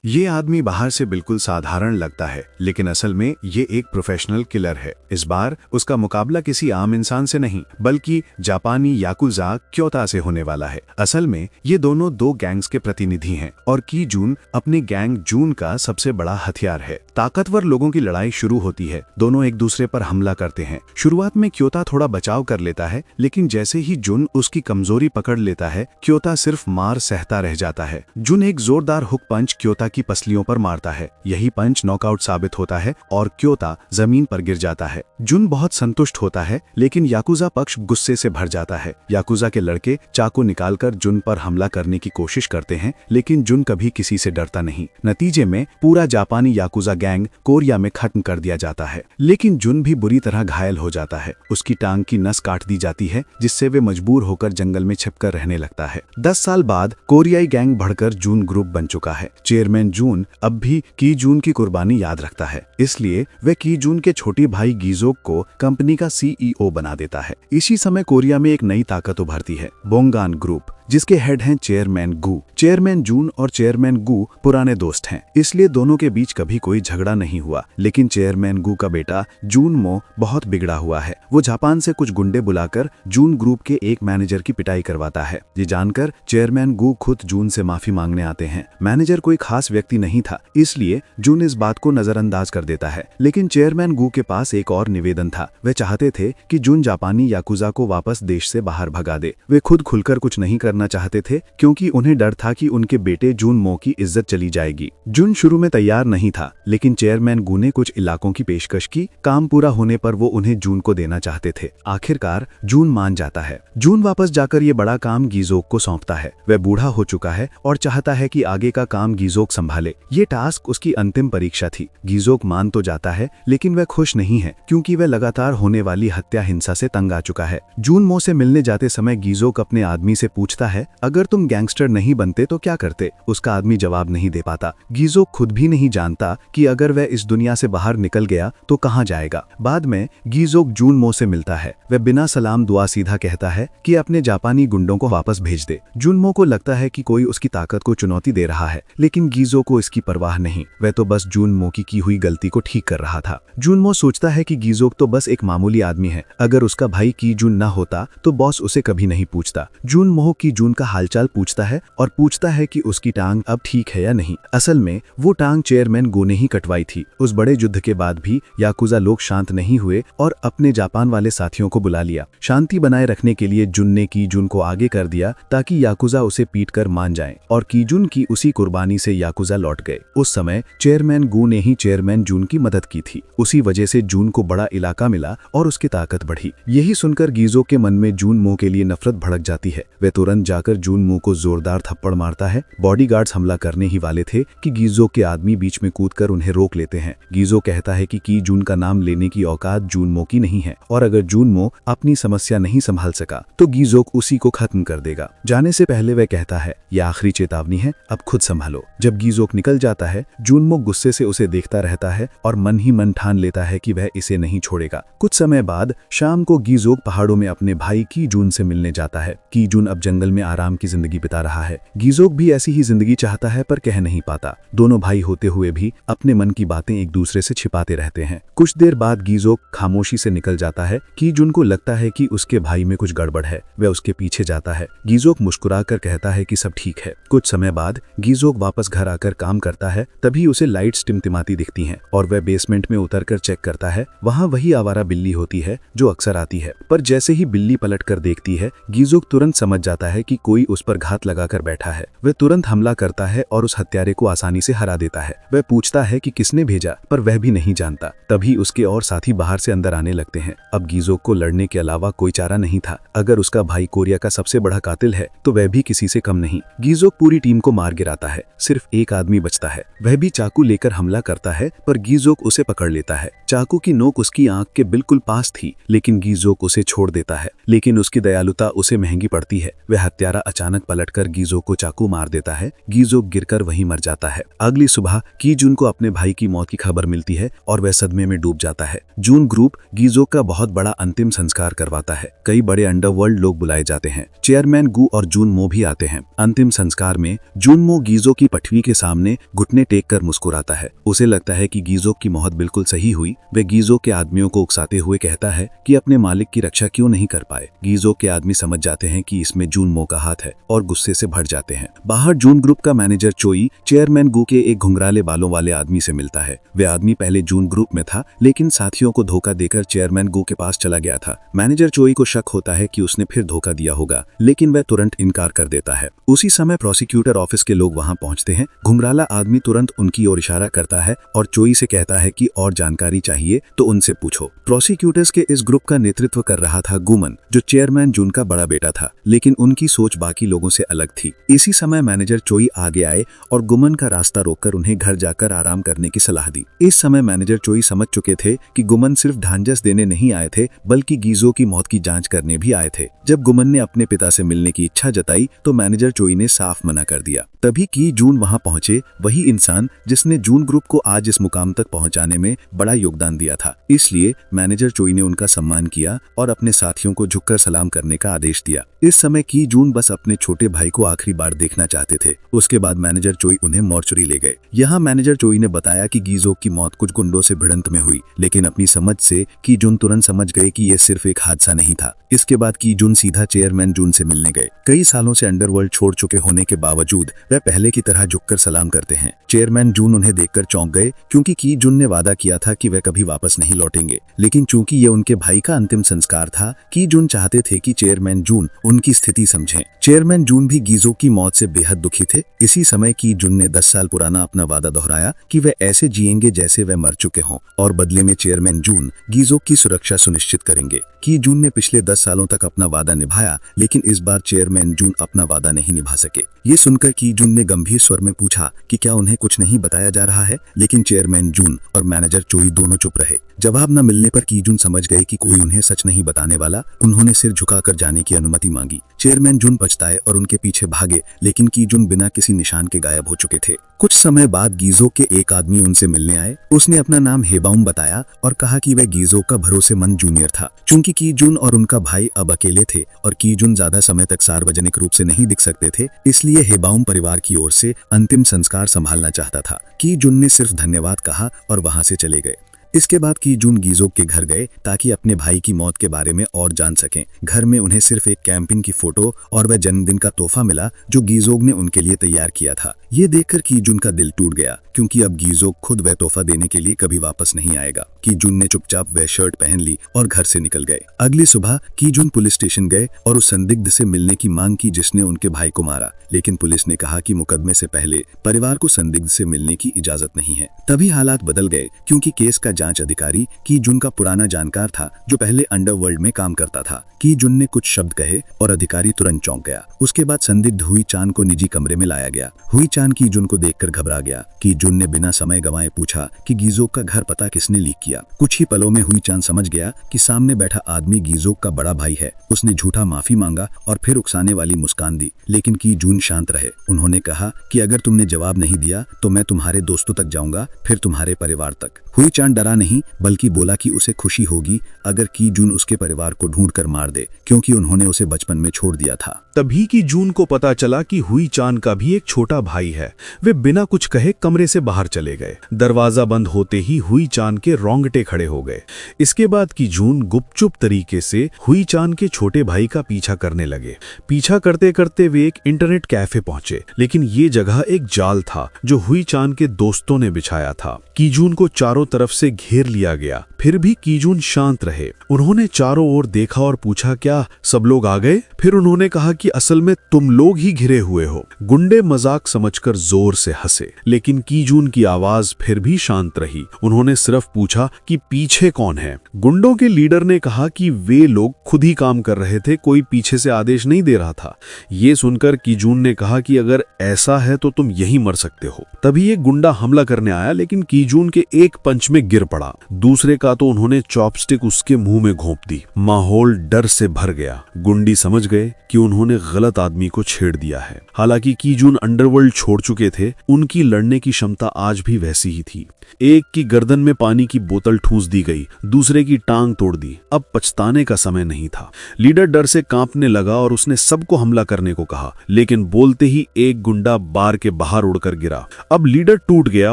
ये आदमी बाहर से बिल्कुल साधारण लगता है, लेकिन असल में ये एक प्रोफेशनल किलर है। इस बार उसका मुकाबला किसी आम इंसान से नहीं, बल्कि जापानी याकुजा क्योता से होने वाला है। असल में ये दोनों दो गैंग्स के प्रतिनिधि हैं और की जून अपने गैंग जून का सबसे बड़ा हथियार है। ताकतवर लोगों की लड़ाई शुरू होती है। दोनों एक दूसरे पर हमला करते हैं। शुरुआत में क्योता थोड़ा बचाव कर लेता है, लेकिन जैसे ही जुन उसकी कमजोरी पकड़ लेता है, क्योता सिर्फ मार सहता रह जाता है। जुन एक जोरदार हुक पंच क्योता की पसलियों पर मारता है। यही पंच नॉकआउट साबित होता है और क्योता जमीन पर गिर जाता है। जुन बहुत संतुष्ट होता है, लेकिन याकुजा पक्ष गुस्से से भर जाता है। याकुजा के लड़के चाकू निकालकर जुन पर हमला करने की कोशिश करते हैं, लेकिन जुन कभी किसी से डरता नहीं। नतीजे में पूरा जापानी याकुजा गैंग कोरिया में खत्म कर दिया जाता है, लेकिन जुन भी बुरी तरह घायल हो जाता है। उसकी टांग की नस काट दी जाती है, जिससे वे मजबूर होकर जंगल में छिपकर रहने लगता है। 10 साल बाद कोरियाई गैंग बढ़कर जून ग्रुप बन चुका है। चेयरमैन जून अब भी की जून की कुर्बानी याद रखता है, इसलिए वह की जून के छोटे भाई गीजोक को कंपनी का सीईओ बना देता है। इसी समय कोरिया में एक नई ताकत उभरती है, बोंगान ग्रुप, जिसके हेड हैं चेयरमैन गू। चेयरमैन जून और चेयरमैन गू पुराने दोस्त हैं, इसलिए दोनों के बीच कभी कोई झगड़ा नहीं हुआ। लेकिन चेयरमैन गू का बेटा जून मो बहुत बिगड़ा हुआ है। वो जापान से कुछ गुंडे बुलाकर जून ग्रुप के एक मैनेजर की पिटाई करवाता है। ये जानकर चेयरमैन गू खुद जून से माफी मांगने आते हैं। मैनेजर कोई खास व्यक्ति नहीं था, इसलिए जून इस बात को नजरअंदाज कर देता है। लेकिन चेयरमैन गू के पास एक और निवेदन था। वे चाहते थे कि जून जापानी याकुजा को वापस देश से बाहर भगा दे। वे खुद खुलकर कुछ नहीं करना चाहते थे, क्योंकि उन्हें डर था कि उनके बेटे जून मो की इज्जत चली जाएगी। जून शुरू में तैयार नहीं था, लेकिन चेयरमैन गू ने कुछ इलाकों की पेशकश की। काम पूरा होने पर वो उन्हें जून को देना चाहते थे। आखिरकार जून मान जाता है। जून वापस जाकर ये बड़ा काम गीजोक को सौंपता है। वह बूढ़ा हो चुका है और चाहता है कि आगे का काम गीजोक संभाले। ये टास्क उसकी अंतिम परीक्षा थी। गीजोक मान तो जाता है, लेकिन वह खुश नहीं है, क्योंकि वह लगातार होने वाली हत्या हिंसा से तंग आ चुका है। जून मो से मिलने जाते समय गीजोक अपने आदमी से पूछता है, अगर तुम गैंगस्टर नहीं बनते तो क्या करते? उसका आदमी जवाब नहीं दे पाता। गीजोक खुद भी नहीं जानता कि अगर वह इस दुनिया से बाहर निकल गया तो कहां जाएगा। बाद में गीजोक जून मो से मिलता है। वह बिना सलाम दुआ सीधा कहता है कि अपने जापानी गुंडों को वापस भेज दे। जून मो को लगता है कि कोई उसकी ताकत को चुनौती दे रहा है, लेकिन गीजो को इसकी परवाह नहीं। वह तो बस जून मो की हुई गलती को ठीक कर रहा था। जून मो सोचता है कि गीजोक तो बस एक मामूली आदमी है। अगर उसका भाई की जून न होता तो बॉस उसे कभी नहीं पूछता। जून मो की जून का हालचाल पूछता है और पूछता है कि उसकी टांग अब ठीक है या नहीं। असल में वो टांग चेयरमैन गो ने ही कटवाई थी। उस बड़े युद्ध के बाद भी याकुजा लोग शांत नहीं हुए और अपने जापान वाले साथियों को बुला लिया। शांति बनाए रखने के लिए जुन ने की जून को आगे कर दिया, ताकि याकुजा उसे पीटकर मान जाएं, और की जून की उसी कुर्बानी से याकुजा लौट गए। उस समय चेयरमैन गू ने ही चेयरमैन जून की मदद की थी। उसी वजह से जून को बड़ा इलाका मिला और उसकी ताकत बढ़ी। यही सुनकर गीजो के मन में जून मो के लिए नफरत भड़क जाती है। वे तुरंत जाकर जून मो को जोरदार थप्पड़ मारता है। बॉडीगार्ड्स हमला करने ही वाले थे कि गीजो के आदमी बीच में कूदकर उन्हें रोक लेते हैं। गीजो कहता है कि की जून का नाम लेने की औकात जून मो की नहीं है, और अगर जून मो अपनी समस्या नहीं संभाल सका तो गीजो उसी को खत्म कर देगा। जाने से पहले वह कहता है, यह आखिरी चेतावनी है, अब खुद संभालो। जब गीजोक निकल जाता है, जून मो गुस्से से उसे देखता रहता है और मन ही मन ठान लेता है कि वह इसे नहीं छोड़ेगा। कुछ समय बाद शाम को गीजोक पहाड़ों में अपने भाई की जून से मिलने जाता है। की जून अब जंगल में आराम की जिंदगी बिता रहा है। गीजोक भी ऐसी ही जिंदगी चाहता है, पर कह नहीं पाता। दोनों भाई होते हुए भी अपने मन की बातें एक दूसरे से छिपाते रहते हैं। कुछ देर बाद गीजोक खामोशी से निकल जाता है। की जून को लगता है कि उसके भाई में कुछ गड़बड़ है। वह उसके पीछे जाता है। गीजोक मुस्कुराकर कहता है कि सब ठीक है। कुछ समय बाद गीजोक वापस घर आकर काम करता है। तभी उसे लाइट्स टिमटिमाती दिखती हैं और वह बेसमेंट में उतरकर चेक करता है। वहां वही आवारा बिल्ली होती है जो अक्सर आती है, पर जैसे ही बिल्ली पलटकर देखती है, गीजोक तुरंत समझ जाता है कि कोई उस पर घात लगाकर बैठा है। वह तुरंत हमला करता है और उस हत्यारे को आसानी से हरा देता है। वह पूछता है कि किसने भेजा, पर वह भी नहीं जानता। तभी उसके और साथी बाहर से अंदर आने लगते हैं। अब गीजोक को लड़ने के अलावा कोई चारा नहीं था। अगर उसका भाई कोरिया का सबसे बड़ा कातिल है तो वह भी किसी से कम नहीं। गीजोक पूरी टीम को मार गिराता है। सिर्फ एक आदमी बचता है। वह भी चाकू लेकर हमला करता है, पर गीजोक उसे पकड़ लेता है। चाकू की नोक उसकी आंख के बिल्कुल पास थी, लेकिन गीजोक उसे छोड़ देता है। लेकिन उसकी दयालुता उसे महंगी पड़ती है। वह हत्यारा अचानक पलटकर गीजो को चाकू मार देता है। गीजो गिरकर वहीं मर जाता है। अगली सुबह की जून को अपने भाई की मौत की खबर मिलती है और वह सदमे में डूब जाता है। जून ग्रुप गीजो का बहुत बड़ा अंतिम संस्कार करवाता है। कई बड़े अंडरवर्ल्ड लोग बुलाए जाते हैं। चेयरमैन गू और जून मो भी आते हैं। अंतिम संस्कार में जून मो गीजो की पटवी के सामने घुटने टेक कर मुस्कुराता है। उसे लगता है कि गीजो की मौत बिल्कुल सही हुई। वे गीजो के आदमियों को उकसाते हुए कहता है कि अपने मालिक की रक्षा क्यों नहीं कर पाए। गीजो के आदमी समझ जाते हैं कि इसमें जून मो का हाथ है और गुस्से से भर जाते हैं। बाहर जून ग्रुप का मैनेजर चोई चेयरमैन गू के एक घुंघराले बालों वाले आदमी से मिलता है। वे आदमी पहले जून ग्रुप में था, लेकिन साथियों को धोखा देकर चेयरमैन गू के पास चला गया था। मैनेजर चोई को शक होता है कि उसने फिर धोखा दिया होगा, लेकिन वह तुरंत इनकार कर देता है। उसी समय प्रोसिक्यूटर ऑफिस के लोग वहां पहुंचते हैं। घुंघराला आदमी तुरंत उनकी ओर इशारा करता है और चोई से कहता है कि और जानकारी चाहिए तो उनसे पूछो। प्रोसिक्यूटर्स के इस ग्रुप का नेतृत्व कर रहा था गुमन, जो चेयरमैन जून का बड़ा बेटा था, लेकिन उनकी सोच बाकी लोगों से अलग थी। इसी समय मैनेजर चोई आगे आए और गुमन का रास्ता रोककर उन्हें घर जाकर आराम करने की सलाह दी। इस समय मैनेजर चोई समझ चुके थे कि गुमन सिर्फ ढांढस देने नहीं आए थे, बल्कि गीजो की मौत की जांच करने भी आए थे। जब गुमन ने अपने पिता से मिलने की इच्छा जताई तो मैनेजर चोई ने साफ मना कर दिया। तभी की जून वहां पहुंचे, वही इंसान जिसने जून ग्रुप को आज इस मुकाम तक पहुंचाने में बड़ा योगदान दिया था। इसलिए मैनेजर चोई ने उनका सम्मान किया और अपने साथियों को झुककर सलाम करने का आदेश दिया। इस समय की जून बस अपने छोटे भाई को आखिरी बार देखना चाहते थे। उसके बाद मैनेजर चोई उन्हें मॉर्चरी ले गए। यहाँ मैनेजर चोई ने बताया कि गीजो की मौत कुछ गुंडों से भिड़ंत में हुई, लेकिन अपनी समझ से की जून तुरंत समझ गए कि यह सिर्फ एक हादसा नहीं था। इसके बाद की जून सीधा चेयरमैन जून से मिलने गए। कई सालों से अंडरवर्ल्ड छोड़ चुके होने के बावजूद वह पहले की तरह झुककर सलाम करते हैं। चेयरमैन जून उन्हें देखकर चौंक गए, क्योंकि की जून ने वादा किया था कि वह कभी वापस नहीं लौटेंगे। लेकिन चूंकि ये उनके भाई का अंतिम संस्कार था, की जून चाहते थे कि चेयरमैन जून उनकी स्थिति समझें। चेयरमैन जून भी गीजो की मौत से बेहद दुखी थे। इसी समय की जून ने 10 साल पुराना अपना वादा दोहराया कि वे ऐसे जिएंगे जैसे वे मर चुके हों, और बदले में चेयरमैन जून गीजो की सुरक्षा सुनिश्चित करेंगे। की जून ने पिछले 10 सालों तक अपना वादा निभाया, लेकिन इस बार चेयरमैन जून अपना वादा नहीं निभा सके। ये सुनकर की जून ने गंभीर स्वर में पूछा कि क्या उन्हें कुछ नहीं बताया जा रहा है, लेकिन चेयरमैन जून और मैनेजर चोई दोनों चुप रहे। जवाब न मिलने पर की जून समझ गए कि कोई उन्हें सच नहीं बताने वाला। उन्होंने सिर झुकाकर जाने की अनुमति मांगी। चेयरमैन जून पछताए और उनके पीछे भागे, लेकिन की जून बिना किसी निशान के गायब हो चुके थे। कुछ समय बाद गीजो के एक आदमी उनसे मिलने आए। उसने अपना नाम हेबाउम बताया और कहा कि वह गीजो का भरोसेमंद जूनियर था। चूंकि की जून और उनका भाई अब अकेले थे और की जून ज्यादा समय तक सार्वजनिक रूप से नहीं दिख सकते थे, इसलिए हेबाउम परिवार की ओर से अंतिम संस्कार संभालना चाहता था। की जून ने सिर्फ धन्यवाद कहा और वहां से चले गए। इसके बाद की जून गीजो के घर गए ताकि अपने भाई की मौत के बारे में और जान सकें। घर में उन्हें सिर्फ एक कैंपिंग की फोटो और वह जन्मदिन का तोहफा मिला जो गीजोग ने उनके लिए तैयार किया था। ये देखकर की जून का दिल टूट गया, क्योंकि अब गीजोग खुद वह तोहफा देने के लिए कभी वापस नहीं आएगा। की जून ने चुपचाप वह शर्ट पहन ली और घर से निकल गए। अगली सुबह की जून पुलिस स्टेशन गए और उस संदिग्ध से मिलने की मांग की जिसने उनके भाई को मारा, लेकिन पुलिस ने कहा कि मुकदमे से पहले परिवार को संदिग्ध से मिलने की इजाजत नहीं है। तभी हालात बदल गए, क्योंकि केस का जांच अधिकारी की जून का पुराना जानकार था जो पहले अंडरवर्ल्ड में काम करता था। की जून ने कुछ शब्द कहे और अधिकारी तुरंत चौंक गया। उसके बाद संदिग्ध हुई चांद को निजी कमरे में लाया गया। हुई चांद की जून को देखकर घबरा गया। की जून ने बिना समय गंवाए पूछा कि गीजोग का घर पता किसने लीक किया। कुछ ही पलों में हुई चांद समझ गया कि सामने बैठा आदमी गीजोग का बड़ा भाई है। उसने झूठा माफी मांगा और फिर उकसाने वाली मुस्कान दी, लेकिन की जून शांत रहे। उन्होंने कहा कि अगर तुमने जवाब नहीं दिया तो मैं तुम्हारे दोस्तों तक जाऊंगा, फिर तुम्हारे परिवार तक। हुई चांद डरा नहीं, बल्कि बोला कि उसे खुशी होगी अगर की जून उसके परिवार को ढूंढ कर मार दे, क्योंकि उन्होंने उसे बचपन में छोड़ दिया था। तभी की जून को पता चला कि हुई चांद का भी एक छोटा भाई है। वे बिना कुछ कहे कमरे से बाहर चले गए। दरवाजा बंद होते ही हुई चांद के रोंगटे खड़े हो गए। इसके बाद की जून गुपचुप तरीके से हुई चांद के छोटे भाई का पीछा करने लगे। पीछा करते करते वे एक इंटरनेट कैफे पहुंचे, लेकिन ये जगह एक जाल था जो हुई चांद के दोस्तों ने बिछाया था। कीजून को चारों तरफ से घेर लिया गया, फिर भी कीजून शांत रहे। उन्होंने चारों ओर देखा और पूछा, क्या सब लोग आ गए? फिर उन्होंने कहा कि असल में तुम लोग ही घिरे हुए हो। गुंडे मजाक समझकर समझकर जोर से हंसे, लेकिन कीजून की आवाज फिर भी शांत रही। उन्होंने सिर्फ पूछा कि पीछे कौन है। गुंडों के लीडर ने कहा कि वे लोग खुद ही काम कर रहे थे, कोई पीछे से आदेश नहीं दे रहा था। ये सुनकर कीजून ने कहा कि अगर ऐसा है तो तुम यहीं मर सकते हो। तभी एक गुंडा हमला करने आया, लेकिन कीजून के एक पंच में गिर पड़ा। दूसरे का तो उन्होंने चॉपस्टिक उसके मुंह में घोंप दी। माहौल डर से भर गया। गुंडी समझ गए कि उन्होंने गलत आदमी को छेड़ दिया है। हालांकि कीजून अंडरवर्ल्ड छोड़ चुके थे, उनकी लड़ने की क्षमता आज भी वैसी ही थी। एक की गर्दन में पानी की बोतल ठूंस दी गई, दूसरे की टांग तोड़ दी। अब पछताने का समय नहीं था। लीडर डर से कांपने लगा और उसने सबको हमला करने को कहा, लेकिन बोलते ही एक गुंडा बार के बाहर उड़कर गिरा। अब लीडर टूट गया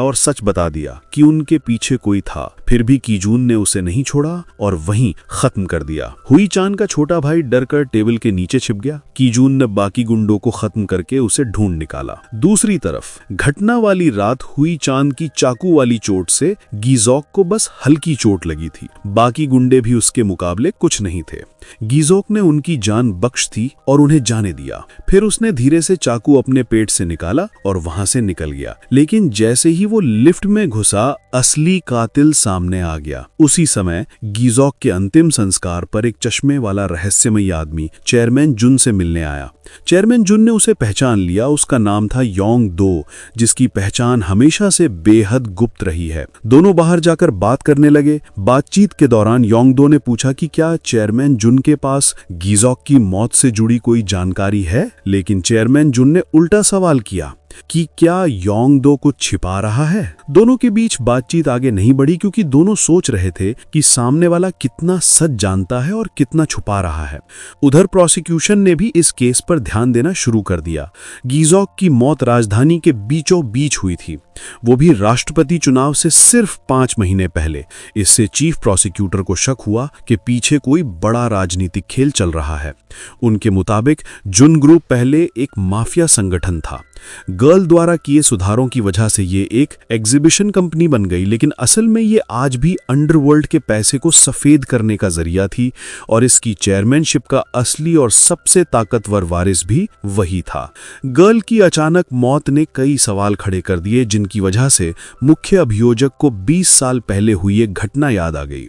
और सच बता दिया कि उनके पीछे कोई था। फिर भी कीजून ने उसे नहीं छोड़ा और वहीं खत्म कर दिया। हुई चान का छोटा भाई डरकर टेबल के नीचे छिप गया। कीजून ने बाकी गुंडों को खत्म करके उसे ढूंढ निकाला। दूसरी तरफ घटना वाली रात हुई चान की चाकू वाली चोट से गीजोक को बस हल्की चोट लगी थी। बाकी गुंडे भी उसके मुकाबले कुछ नहीं थे। गीजोक ने उनकी जान बख्श थी और उन्हें जाने दिया। फिर उसने धीरे से चाकू अपने पेट से निकाला और वहां से निकल गया। लेकिन जैसे ही वो लिफ्ट में घुसा, असली कातिल सामने आ गया। उसी समय गीजोक के अंतिम संस्कार पर एक चश्मे वाला रहस्यमयी आदमी चेयरमैन जुन से मिलने आया। चेयरमैन जुन ने उसे पहचान लिया। उसका नाम था योंग दो, जिसकी पहचान हमेशा से बेहद गुप्त रही है। दोनों बाहर जाकर बात करने लगे। बातचीत के दौरान योंग दो ने पूछा कि क्या चेयरमैन जुन के पास गीजोक की मौत से जुड़ी कोई जानकारी है, लेकिन चेयरमैन जुन ने उल्टा सवाल किया कि क्या योंग दो कुछ छिपा रहा है। दोनों के बीच बातचीत आगे नहीं बढ़ी, क्योंकि दोनों सोच रहे थे कि सामने वाला कितना सच जानता है और कितना छुपा रहा है। उधर प्रोसिक्यूशन ने भी इस केस पर ध्यान देना शुरू कर दिया। गीजोक की मौत राजधानी के बीचों बीच हुई थी, वो भी राष्ट्रपति चुनाव से सिर्फ 5 महीने पहले। इससे चीफ प्रोसिक्यूटर को शक हुआ कि पीछे कोई बड़ा राजनीतिक खेल चल रहा है। उनके मुताबिक जुन ग्रुप पहले एक माफिया संगठन था। गर्ल द्वारा किए सुधारों की वजह से ये एक एग्जीबिशन कंपनी बन गई, लेकिन असल में ये आज भी अंडरवर्ल्ड के पैसे को सफेद करने का जरिया थी और इसकी चेयरमैनशिप का असली और सबसे ताकतवर वारिस भी वही था। गर्ल की अचानक मौत ने कई सवाल खड़े कर दिए, जिनकी वजह से मुख्य अभियोजक को 20 साल पहले हुई एक घटना याद आ गई।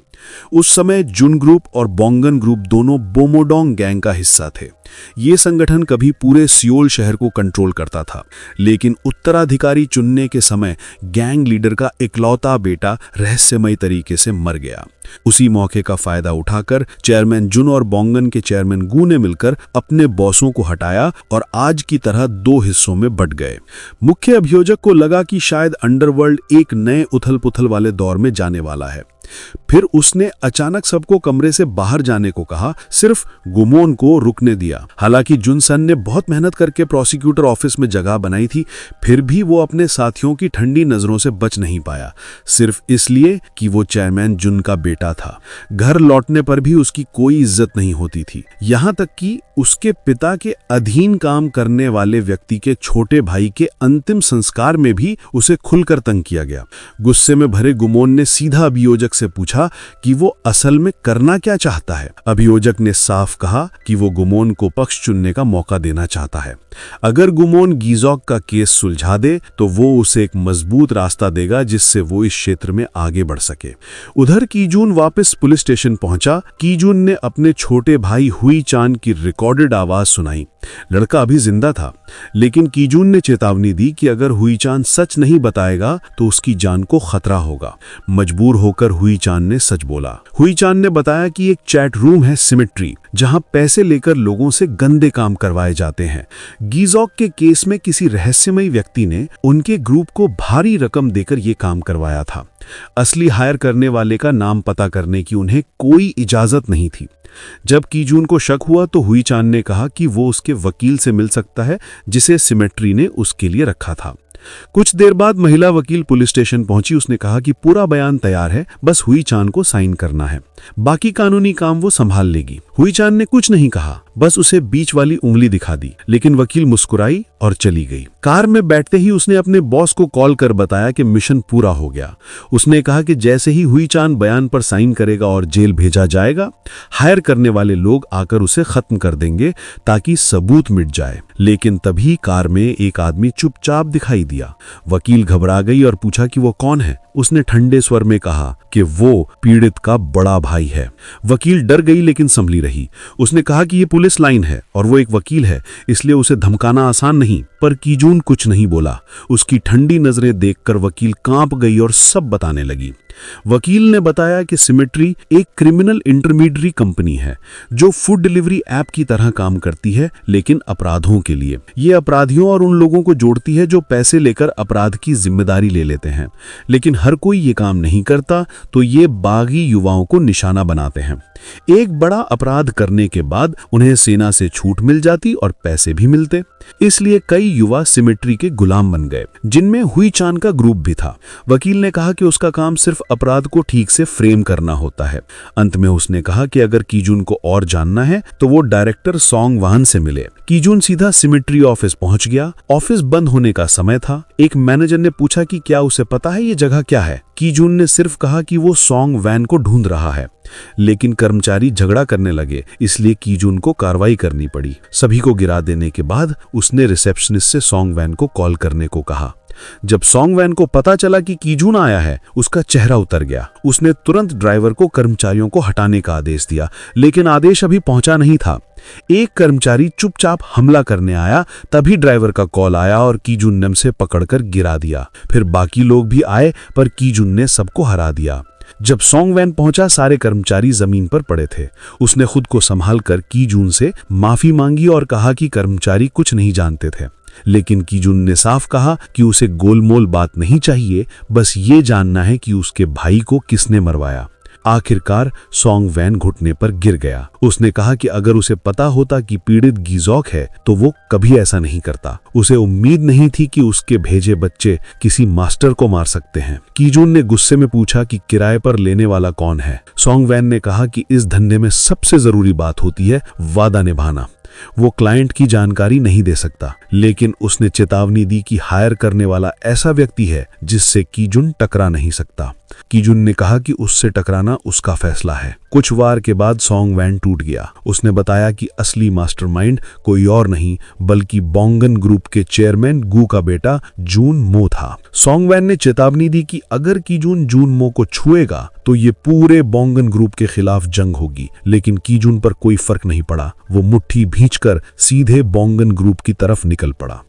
उस समय जुन ग्रुप और बोंगन ग्रुप दोनों बोमोडोंग गैंग का हिस्सा थे। ये संगठन कभी पूरे सियोल शहर को कंट्रोल करता था, लेकिन उत्तराधिकारी चुनने के समय गैंग लीडर का इकलौता बेटा रहस्यमयी तरीके से मर गया। उसी मौके का फायदा उठाकर चेयरमैन जुन और बोंगन के चेयरमैन गू ने मिलकर अपने बॉसों को हटाया और आज की तरह 2 हिस्सों में बंट गए। मुख्य अभियोजक को लगा कि शायद अंडरवर्ल्ड एक नए उथल-पुथल वाले दौर में जाने वाला है। फिर उसने अचानक सबको कमरे से बाहर जाने को कहा, सिर्फ गुमोन को रुकने दिया। हालांकि जुनसन ने बहुत मेहनत करके प्रोसिक्यूटर ऑफिस में जगह बनाई थी, फिर भी वो अपने साथियों की ठंडी नजरों से बच नहीं पाया, सिर्फ इसलिए कि वो चेयरमैन जुन का बेटा था। घर लौटने पर भी उसकी कोई इज्जत नहीं होती थी, यहां तक कि उसके पिता के अधीन काम करने वाले व्यक्ति के छोटे भाई के अंतिम संस्कार में भी उसे खुलकर तंग किया गया। गुस्से में भरे गुमोन ने सीधा अभियोजक से पूछा कि वो असल में करना क्या चाहता है। अभियोजक ने साफ कहा कि वो गुमोन को पक्ष चुनने का मौका देना चाहता है। अगर गुमोन गीजोक का केस सुलझा दे तो वो उसे एक मजबूत रास्ता देगा जिससे वो इस क्षेत्र में आगे बढ़ सके। उधर कीजून वापस पुलिस स्टेशन पहुंचा। कीजून ने अपने छोटे भाई हुई चान की रिकॉर्डेड आवाज सुनाई। लड़का अभी जिंदा था, लेकिन कीजून ने चेतावनी दी कि अगर हुई चान सच नहीं बताएगा तो उसकी जान को खतरा होगा। मजबूर होकर हुई चान ने सच बोला। हुई चान ने बताया कि एक चैट रूम है सिमेट्री, जहां पैसे लेकर लोगों से गंदे काम करवाए जाते हैं। गीजोक के केस में किसी रहस्यमयी व्यक्ति ने उनके ग्रुप को भारी रकम देकर यह काम करवाया था। असली हायर करने वाले का नाम पता करने की उन्हें कोई इजाजत नहीं थी। जब कीजून को शक हुआ तो हुई चान ने कहा कि वो उसके वकील से मिल सकता है, जिसे सिमेट्री ने उसके लिए रखा था। कुछ देर बाद महिला वकील पुलिस स्टेशन पहुंची। उसने कहा कि पूरा बयान तैयार है, बस हुई चान को साइन करना है, बाकी कानूनी काम वो संभाल लेगी। हुई चान ने कुछ नहीं कहा, बस उसे बीच वाली उंगली दिखा दी, लेकिन वकील मुस्कुराई और चली गई। कार में बैठते ही उसने अपने बॉस को कॉल कर बताया कि मिशन पूरा हो गया। उसने कहा कि जैसे ही हुई चान बयान पर साइन करेगा और जेल भेजा जाएगा, हायर करने वाले लोग आकर उसे खत्म कर देंगे ताकि सबूत मिट जाए। लेकिन तभी कार में एक आदमी चुपचाप दिखाई दिया। वकील घबरा गई और पूछा कि वो कौन है। उसने ठंडे स्वर में कहा कि वो पीड़ित का बड़ा भाई है। वकील डर गई लेकिन संभली रही। उसने कहा कि ये पुलिस लाइन है और वो एक वकील है, इसलिए उसे धमकाना आसान नहीं। पर कीजून कुछ नहीं बोला। उसकी ठंडी नजरें देखकर वकील कांप गई और सब बताने लगी। वकील ने बताया कि सिमेट्री एक क्रिमिनल इंटरमीडियरी कंपनी है जो फूड डिलीवरी ऐप की तरह काम करती है, लेकिन अपराधों के लिए। ये अपराधियों और उन लोगों को जोड़ती है जो पैसे लेकर अपराध की जिम्मेदारी ले लेते हैं। लेकिन हर कोई ये काम नहीं करता, तो ये बागी युवाओं को निशाना बनाते हैं। एक बड़ा अपराध करने के बाद उन्हें सेना से छूट मिल जाती और पैसे भी मिलते। इसलिए कई युवा सिमेट्री के गुलाम बन गए, जिनमें हुई चान का ग्रुप भी था। वकील ने कहा कि उसका काम सिर्फ अपराध को ठीक से फ्रेम करना होता है। अंत में उसने कहा कि अगर कीजून को और जानना है तो वो डायरेक्टर सोंग वान से मिले। कीजून सीधा सिमेट्री ऑफिस पहुंच गया। ऑफिस बंद होने का समय था। एक मैनेजर ने पूछा कि क्या उसे पता है ये जगह क्या है। कीजून ने सिर्फ कहा कि वो सोंग वैन को ढूंढ रहा है। लेकिन कर्मचारी झगड़ा करने लगे, इसलिए कीजून को कार्रवाई करनी पड़ी। सभी को गिरा देने के बाद उसने रिसेप्शनिस्ट से सोंग वैन को कॉल करने को कहा। जब सोंग वैन को पता चला कि कीजून आया है, उसका चेहरा उतर गया। उसने तुरंत ड्राइवर को कर्मचारियों को हटाने का आदेश दिया, लेकिन आदेश अभी पहुंचा नहीं था। एक कर्मचारी चुपचाप हमला करने आया। तभी ड्राइवर का कॉल आया और कीजून ने उसे पकड़कर गिरा दिया। फिर बाकी लोग भी आए, पर कीजून ने सबको हरा दिया। जब सोंग वैन पहुंचा, सारे कर्मचारी जमीन पर पड़े थे। उसने खुद को संभाल कर कीजून से माफी मांगी और कहा कि कर्मचारी कुछ नहीं जानते थे। लेकिन कीजून ने साफ कहा कि उसे गोलमोल बात नहीं चाहिए, बस ये जानना है कि उसके भाई को किसने मरवाया। आखिरकार सोंग वैन घुटने पर गिर गया। उसने कहा कि अगर उसे पता होता कि पीड़ित गीजोक है तो वो कभी ऐसा नहीं करता। उसे उम्मीद नहीं थी कि उसके भेजे बच्चे किसी मास्टर को मार सकते हैं। कीजून ने गुस्से में पूछा कि किराए पर लेने वाला कौन है। सोंग वैन ने कहा कि इस धंधे में सबसे जरूरी बात होती है वादा निभाना। वो क्लाइंट की जानकारी नहीं दे सकता, लेकिन उसने चेतावनी दी कि हायर करने वाला ऐसा व्यक्ति है जिससे कीजून टकरा नहीं सकता। कीजून ने कहा कि उससे टकराना उसका फैसला है। कुछ वार के बाद सोंग वैन टूट गया। उसने बताया कि असली मास्टरमाइंड कोई और नहीं बल्कि बोंगन ग्रुप के चेयरमैन गू का बेटा जून मो था। सोंग वैन ने चेतावनी दी कि अगर कीजून जून मो को छुएगा तो ये पूरे बोंगन ग्रुप के खिलाफ जंग होगी। लेकिन कीजून पर कोई फर्क नहीं पड़ा। वो मुट्ठी भींचकर सीधे बोंगन ग्रुप की तरफ निकल पड़ा।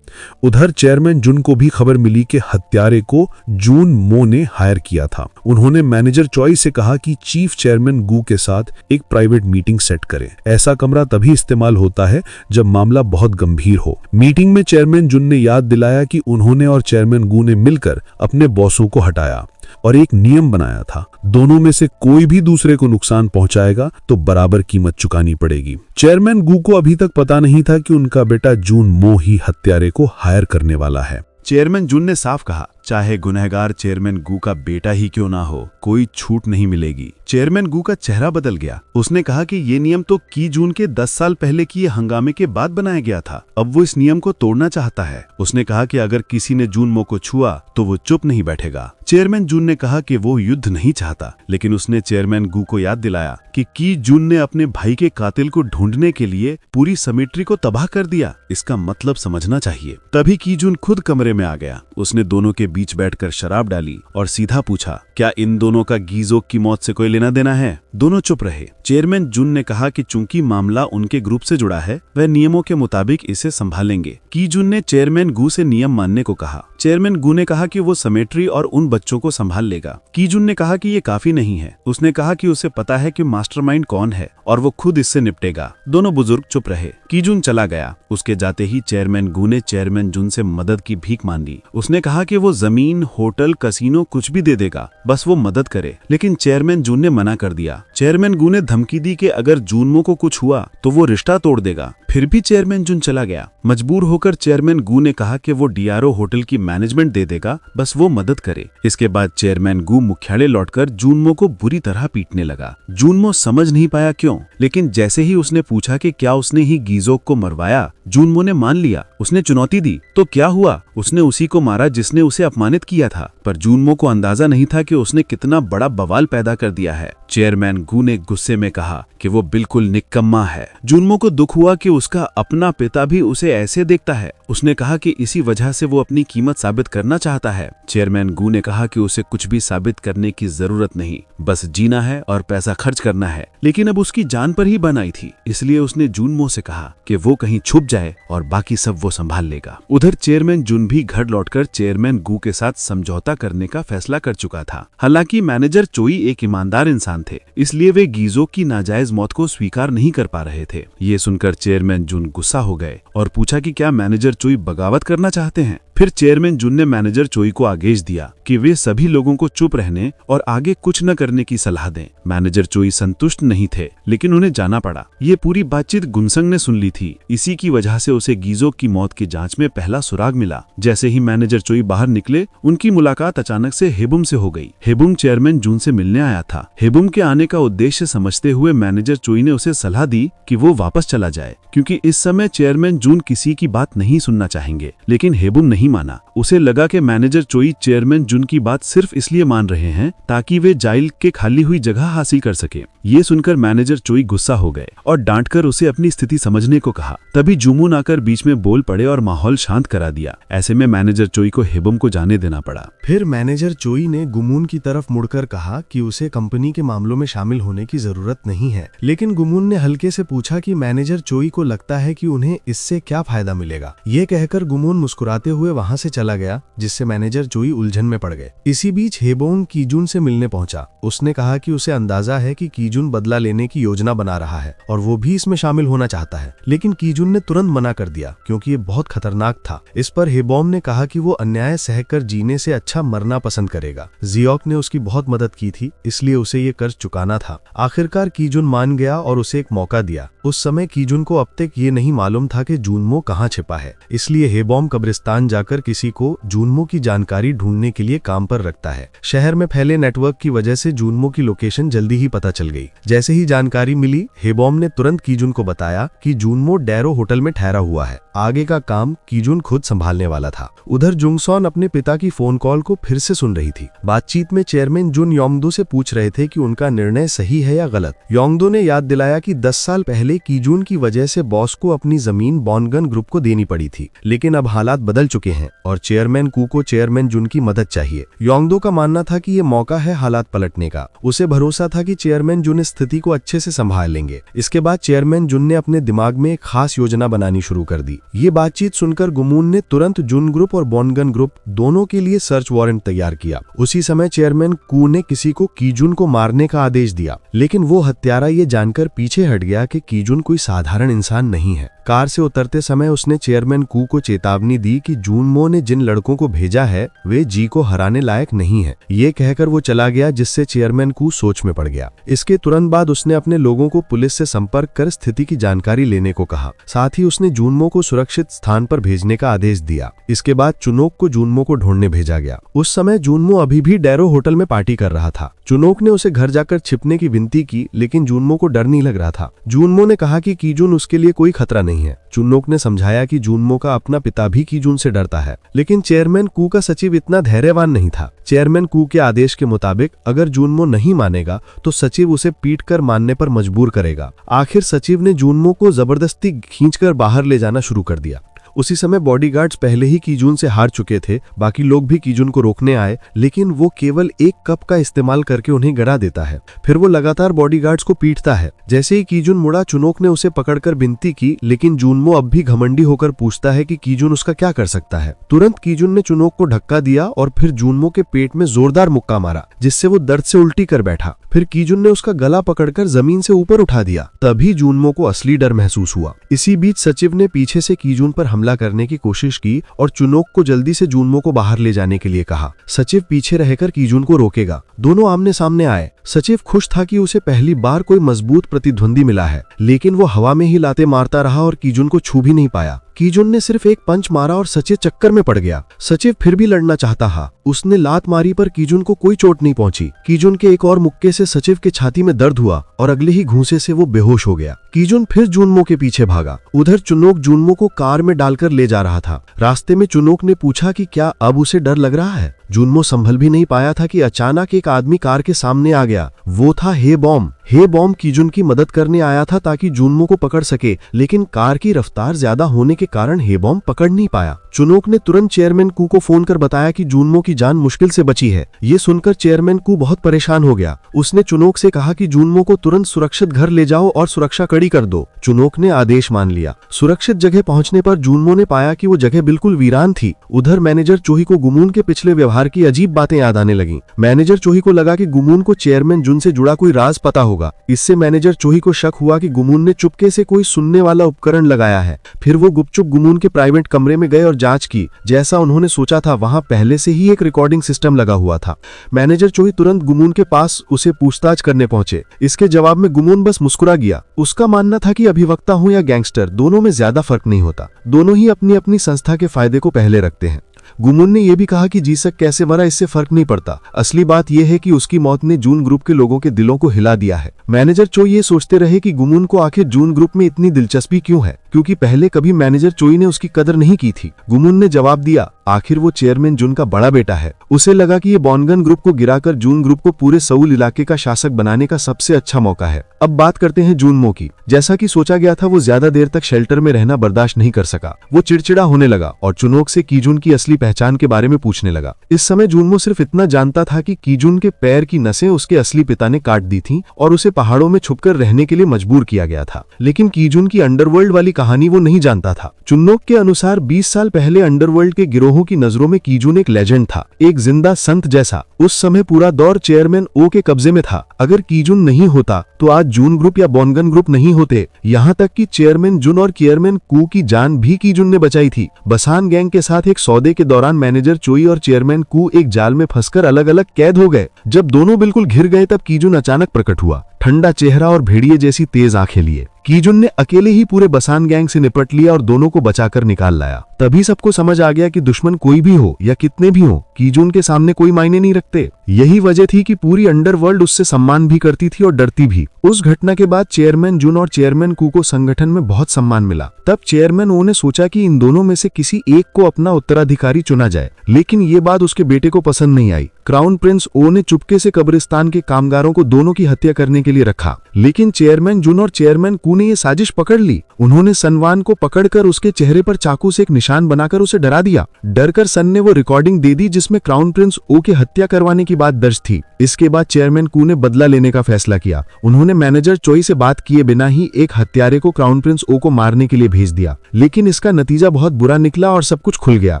उधर चेयरमैन जुन को भी खबर मिली कि हत्यारे को जून मो ने हायर किया था। उन्होंने मैनेजर चॉय से कहा कि चीफ चेयरमैन गू के साथ एक प्राइवेट मीटिंग सेट करें। ऐसा कमरा तभी इस्तेमाल होता है जब मामला बहुत गंभीर हो। मीटिंग में चेयरमैन जुन ने याद दिलाया कि उन्होंने और चेयरमैन गू ने मिलकर अपने बॉसों को हटाया और एक नियम बनाया था, दोनों में से कोई भी दूसरे को नुकसान पहुंचाएगा तो बराबर कीमत चुकानी पड़ेगी। चेयरमैन गू को अभी तक पता नहीं था कि उनका बेटा जून मो ही हत्यारे को हायर करने वाला है। चेयरमैन जुन ने साफ कहा, चाहे गुनहगार चेयरमैन गू का बेटा ही क्यों ना हो, कोई छूट नहीं मिलेगी। चेयरमैन गू का चेहरा बदल गया। उसने कहा कि ये नियम तो की जून के 10 साल पहले किए हंगामे के बाद बनाया गया था। अब वो इस नियम को तोड़ना चाहता है। उसने कहा कि अगर किसी ने जून मो को छुआ तो वो चुप नहीं बैठेगा। चेयरमैन जून ने कहा कि वो युद्ध नहीं चाहता, लेकिन उसने चेयरमैन गू को याद दिलाया कि की जून ने अपने भाई के कातिल को ढूंढने के लिए पूरी सिमेट्री को तबाह कर दिया। इसका मतलब समझना चाहिए। तभी की जून खुद कमरे में आ गया। उसने दोनों के बीच बैठकर शराब डाली और सीधा पूछा, क्या इन दोनों का गीजोक की मौत से कोई लेना देना है? दोनों चुप रहे। चेयरमैन जुन ने कहा कि चूंकि मामला उनके ग्रुप से जुड़ा है, वह नियमों के मुताबिक इसे संभालेंगे। की जुन ने चेयरमैन गू से नियम मानने को कहा। चेयरमैन गू ने कहा कि वो सिमेट्री और उन बच्चों को संभाल लेगा। की जुन ने कहा कि ये काफी नहीं है। उसने कहा कि उसे पता है कि मास्टरमाइंड कौन है और वो खुद इससे निपटेगा। दोनों बुजुर्ग चुप रहे। की जुन चला गया। उसके जाते ही चेयरमैन गू ने चेयरमैन जुन से मदद की भीख मांगी। उसने कहा कि वो जमीन, होटल, कसीनो कुछ भी दे देगा, बस वो मदद करे। लेकिन चेयरमैन जुन ने मना कर दिया। चेयरमैन गू ने धमकी दी कि अगर जूनमो को कुछ हुआ तो वो रिश्ता तोड़ देगा। फिर भी चेयरमैन जुन चला गया। मजबूर होकर चेयरमैन गू ने कहा कि वो डीआरओ होटल की मैनेजमेंट दे देगा, बस वो मदद करे। इसके बाद चेयरमैन गू मुख्यालय लौटकर जूनमो को बुरी तरह पीटने लगा। जूनमो समझ नहीं पाया क्यों, लेकिन जैसे ही उसने पूछा कि क्या उसने ही गीजोक को मरवाया, जूनमो ने मान लिया। उसने चुनौती दी तो क्या हुआ, उसने उसी को मारा जिसने उसे अपमानित किया था। पर जूनमो को अंदाजा नहीं था कि उसने कितना बड़ा बवाल पैदा कर दिया है। चेयरमैन गू ने गुस्से में कहा कि वो बिल्कुल निकम्मा है। जूनमो को दुख हुआ कि उसका अपना पिता भी उसे ऐसे देखता है। उसने कहा कि इसी वजह से वो अपनी कीमत साबित करना चाहता है। चेयरमैन गू ने कहा कि उसे कुछ भी साबित करने की जरूरत नहीं, बस जीना है और पैसा खर्च करना है। लेकिन अब उसकी जान पर ही बन आई थी, इसलिए उसने जूनमो से कहा कि वो कहीं छुप जाए और बाकी सब वो संभाल लेगा। उधर चेयरमैन जुन भी घर लौटकर चेयरमैन गू के साथ समझौता करने का फैसला कर चुका था। हालांकि मैनेजर चोई एक ईमानदार इंसान थे, इसलिए वे गीजो की नाजायज मौत को स्वीकार नहीं कर पा रहे थे। ये सुनकर चेयरमैन जुन गुस्सा हो गए और पूछा कि क्या मैनेजर चोई बगावत करना चाहते हैं। फिर चेयरमैन जुन ने मैनेजर चोई को आदेश दिया कि वे सभी लोगों को चुप रहने और आगे कुछ न करने की सलाह दें। मैनेजर चोई संतुष्ट नहीं थे, लेकिन उन्हें जाना पड़ा। ये पूरी बातचीत गुनसंग ने सुन ली थी। इसी की वजह से उसे गीजो की मौत की जांच में पहला सुराग मिला। जैसे ही मैनेजर चोई बाहर निकले, उनकी मुलाकात अचानक से हेबुम से हो गई। हेबुम चेयरमैन जुन से मिलने आया था। हेबुम के आने का उद्देश्य समझते हुए मैनेजर चोई ने उसे सलाह दी कि वो वापस चला जाए, क्योंकि इस समय चेयरमैन जुन किसी की बात नहीं सुनना चाहेंगे। लेकिन हेबुम नहीं माना। उसे लगा कि मैनेजर चोई चेयरमैन जुन की बात सिर्फ इसलिए मान रहे हैं ताकि वे जाइल के खाली हुई जगह हासिल कर सके। ये सुनकर मैनेजर चोई गुस्सा हो गए और डांटकर उसे अपनी स्थिति समझने को कहा। तभी जुमून आकर बीच में बोल पड़े और माहौल शांत करा दिया। ऐसे में मैनेजर चोई को हेबुम को जाने देना पड़ा। फिर मैनेजर चोई ने गुमून की तरफ मुड़कर कहा कि उसे कंपनी के मामलों में शामिल होने की जरूरत नहीं है। लेकिन गुमून ने हल्के से पूछा कि मैनेजर चोई को लगता है कि उन्हें इससे क्या फायदा मिलेगा। ये कहकर गुमून मुस्कुराते हुए वहां से चला गया, जिससे मैनेजर चोई उलझन में पड़ गए। इसी बीच हेबोंग कीजुन से मिलने पहुंचा। उसने कहा कि उसे अंदाजा है कि कीजुन बदला लेने की योजना बना रहा है और वो भी इसमें शामिल होना चाहता है। लेकिन कीजुन ने तुरंत मना कर दिया, क्योंकि ये बहुत खतरनाक था। इस पर हेबोंग ने कहा कि वो अन्याय सहकर जीने से अच्छा मरना पसंद करेगा। जियोक ने उसकी बहुत मदद की थी, इसलिए उसे ये कर्ज चुकाना था। आखिरकार कीजुन मान गया और उसे एक मौका दिया। उस समय कीजुन को अब तक ये नहीं मालूम था कि जूनमो कहाँ छिपा है, इसलिए हेबोंग कब्रिस्तान जाकर किसी को जूनमो की जानकारी ढूंढने के लिए काम पर रखता है। शहर में फैले नेटवर्क की वजह से जूनमो की लोकेशन जल्दी ही पता चल गई। जैसे ही जानकारी मिली, हेबोंग ने तुरंत कीजुन को बताया कि जूनमो डैरो होटल में ठहरा हुआ है। आगे का काम कीजुन खुद संभालने वाला था। उधर जुंगसॉन अपने पिता की फोन कॉल को फिर से सुन रही थी। बातचीत में चेयरमैन जुन योंगदो से पूछ रहे थे कि उनका निर्णय सही है या गलत। योंगदो ने याद दिलाया कि 10 साल पहले कीजुन की वजह से बॉस को अपनी जमीन बॉनगन ग्रुप को देनी पड़ी थी, लेकिन अब हालात बदल चुके हैं और चेयरमैन कू को चेयरमैन जुन की मदद चाहिए। योंगदो का मानना था कि ये मौका है हालात पलटने का। उसे भरोसा था कि चेयरमैन जुन स्थिति को अच्छे से संभाल लेंगे। इसके बाद चेयरमैन जुन ने अपने दिमाग में एक खास योजना बनानी शुरू कर दी। ये बातचीत सुनकर गुमून ने तुरंत जुन ग्रुप और बॉनगन ग्रुप दोनों के लिए सर्च वारंट तैयार किया। उसी समय चेयरमैन कू ने किसी को कीजुन को मारने का आदेश दिया, लेकिन वो हत्यारा ये जानकर पीछे हट गया कि कीजुन कोई साधारण इंसान नहीं है। कार से उतरते समय उसने चेयरमैन कू को चेतावनी दी कि जूनमो ने जिन लड़कों को भेजा है वे जी को हराने लायक नहीं है। ये कहकर वो चला गया, जिससे चेयरमैन कू सोच में पड़ गया। इसके तुरंत बाद उसने अपने लोगों को पुलिस से संपर्क कर स्थिति की जानकारी लेने को कहा। साथ ही उसने जूनमो को सुरक्षित स्थान पर भेजने का आदेश दिया। इसके बाद चुनोक को जूनमो को ढूंढने भेजा गया। उस समय जूनमो अभी भी डैरो होटल में पार्टी कर रहा था। चुनोक ने उसे घर जाकर छिपने की विनती की, लेकिन जूनमो को डर नहीं लग रहा था। जूनमो ने कहा कि कीजुन उसके लिए कोई खतरा नहीं है। चुनोक ने समझाया कि जूनमो का अपना पिता भी कीजुन से डरता है, लेकिन चेयरमैन कू का सचिव इतना धैर्यवान नहीं था। चेयरमैन कू के आदेश के मुताबिक अगर जूनमो नहीं मानेगा तो सचिव उसे पीट कर मानने पर मजबूर करेगा। आखिर सचिव ने जूनमो को जबरदस्ती खींचकर बाहर ले जाना शुरू कर दिया। उसी समय बॉडीगार्ड्स पहले ही कीजुन से हार चुके थे। बाकी लोग भी कीजुन को रोकने आए, लेकिन वो केवल एक कप का इस्तेमाल करके उन्हें गिरा देता है। फिर वो लगातार बॉडीगार्ड्स को पीटता है। जैसे ही कीजुन मुड़ा, चुनोक ने उसे पकड़कर विनती की, लेकिन जूनमो अब भी घमंडी होकर पूछता है कि कीजुन उसका क्या कर सकता है। तुरंत कीजुन ने चुनोक को धक्का दिया और फिर जूनमो के पेट में जोरदार मुक्का मारा, जिससे वो दर्द से उल्टी कर बैठा। फिर कीजुन ने उसका गला पकड़कर जमीन से ऊपर उठा दिया। तभी जूनमो को असली डर महसूस हुआ। इसी बीच सचिव ने पीछे से कीजुन पर हमला हमला करने की कोशिश की और चुनोक को जल्दी से जुनमो को बाहर ले जाने के लिए कहा। सचिव पीछे रहकर कीजुन को रोकेगा। दोनों आमने सामने आए। सचिव खुश था कि उसे पहली बार कोई मजबूत प्रतिद्वंदी मिला है, लेकिन वो हवा में ही लाते मारता रहा और कीजुन को छू भी नहीं पाया। कीजुन ने सिर्फ एक पंच मारा और सचिव चक्कर में पड़ गया। सचिव फिर भी लड़ना चाहता था। उसने लात मारी पर कीजुन को कोई चोट नहीं पहुंची। कीजुन के एक और मुक्के से सचिव के छाती में दर्द हुआ और अगले ही घूंसे से वो बेहोश हो गया। कीजुन फिर जुनमो के पीछे भागा। उधर चुनोक जुनमो को कार में डालकर ले जा रहा था। रास्ते में चुनोक ने पूछा कि क्या अब उसे डर लग रहा है। जुनमो संभल भी नहीं पाया था कि अचानक एक आदमी कार के सामने आ गया। वो था हे बॉम। हे बॉम कीजुन की मदद करने आया था ताकि जुनमो को पकड़ सके, लेकिन कार की रफ्तार ज्यादा होने के कारण हे बॉम पकड़ नहीं पाया। चुनोक ने तुरंत चेयरमैन कू को फोन कर बताया कि जुनमो की जान मुश्किल से बची है। ये सुनकर चेयरमैन कू बहुत परेशान हो गया। उसने चुनोक से कहा कि जुनमो को तुरंत सुरक्षित घर ले जाओ और सुरक्षा कड़ी कर दो। चुनोक ने आदेश मान लिया। सुरक्षित जगह पहुंचने पर जुनमो ने पाया कि वो जगह बिल्कुल वीरान थी। उधर मैनेजर चोही को गुमून के पिछले व्यवहार की अजीब बातें याद आने लगीं। मैनेजर चोही को लगा कि गुमून को चेयरमैन जुन से जुड़ा कोई राज पता होगा। इससे मैनेजर चोही को शक हुआ कि गुमून ने चुपके से कोई सुनने वाला उपकरण लगाया है। फिर वो गुपचुप गुमून के प्राइवेट कमरे में गए और जांच की। जैसा उन्होंने सोचा था, वहां पहले से ही एक रिकॉर्डिंग सिस्टम लगा हुआ था। मैनेजर चोही तुरंत गुमून के पास उसे पूछताछ करने पहुंचे। इसके जवाब में गुमून बस मुस्कुरा गया। उसका मानना था कि अभिवक्ता हो या गैंगस्टर, दोनों में ज्यादा फर्क नहीं होता। दोनों ही अपनी अपनी संस्था के फायदे को पहले रखते हैं। गुमून ने यह भी कहा कि जीसक कैसे मरा इससे फर्क नहीं पड़ता। असली बात यह है कि उसकी मौत ने जून ग्रुप के लोगों के दिलों को हिला दिया है। मैनेजर चोई ये सोचते रहे कि गुमून को आखिर जून ग्रुप में इतनी दिलचस्पी क्यों है, क्योंकि पहले कभी मैनेजर चोई ने उसकी कदर नहीं की थी। गुमून ने जवाब दिया, आखिर वो चेयरमैन जून का बड़ा बेटा है। उसे लगा कि ये बॉनगन ग्रुप को गिराकर जून ग्रुप को पूरे सऊल इलाके का शासक बनाने का सबसे अच्छा मौका है। अब बात करते हैं जूनमो की। जैसा कि सोचा गया था, वो ज्यादा देर तक शेल्टर में रहना बर्दाश्त नहीं कर सका। वो चिड़चिड़ा होने लगा और चुनोक से कीजुन की असली पहचान के बारे में पूछने लगा। इस समय जूनमो सिर्फ इतना जानता था कि कीजुन के पैर की नसें उसके असली पिता ने काट दी थीं और उसे पहाड़ों में छुपकर रहने के लिए मजबूर किया गया था। लेकिन कीजुन की अंडरवर्ल्ड वाली कहानी वो नहीं जानता था। चुन्नोक के अनुसार 20 साल पहले अंडरवर्ल्ड के गिरोहों की नजरों में कीजुन एक लेजेंड था, एक जिंदा संत जैसा। उस समय पूरा दौर चेयरमैन ओ के कब्जे में था। अगर कीजुन नहीं होता तो आज जून ग्रुप या बॉनगन ग्रुप नहीं होते। यहाँ तक कि चेयरमैन जुन और चेयरमैन कू की जान भी कीजुन ने बचाई थी। बसान गैंग के साथ एक सौदे के दौरान मैनेजर चोई और चेयरमैन कू एक जाल में फंसकर अलग अलग कैद हो गए। जब दोनों बिल्कुल घिर गए तब कीजुन अचानक प्रकट हुआ, ठंडा चेहरा और भेड़िए जैसी तेज आंखें लिए। कीजुन ने अकेले ही पूरे बसान गैंग से निपट लिया और दोनों को बचाकर निकाल लाया। तभी सबको समझ आ गया कि दुश्मन कोई भी हो या कितने भी हो, कीजुन के सामने कोई मायने नहीं रखते। यही वजह थी कि पूरी अंडरवर्ल्ड उससे सम्मान भी करती थी और डरती भी। उस घटना के बाद चेयरमैन जुन और चेयरमैन कू को संगठन में बहुत सम्मान मिला। तब चेयरमैन ओ ने सोचा कि इन दोनों में से किसी एक को अपना उत्तराधिकारी चुना जाए, लेकिन ये बात उसके बेटे को पसंद नहीं आई। क्राउन प्रिंस ओ ने चुपके से कब्रिस्तान के कामगारों को दोनों की हत्या करने के लिए रखा, लेकिन चेयरमैन जुन और चेयरमैन कू ने ये साजिश पकड़ ली। उन्होंने सनवान को पकड़कर उसके चेहरे पर चाकू से एक निशान बनाकर उसे डरा दिया। डरकर सन ने वो रिकॉर्डिंग दे दी जिसमें क्राउन प्रिंस ओ की हत्या करवाने की बात दर्ज थी। इसके बाद चेयरमैन कू ने बदला लेने का फैसला किया। उन्होंने मैनेजर चोई से बात किए बिना ही एक हत्यारे को क्राउन प्रिंस ओ को मारने के लिए भेज दिया, लेकिन इसका नतीजा बहुत बुरा निकला और सब कुछ खुल गया।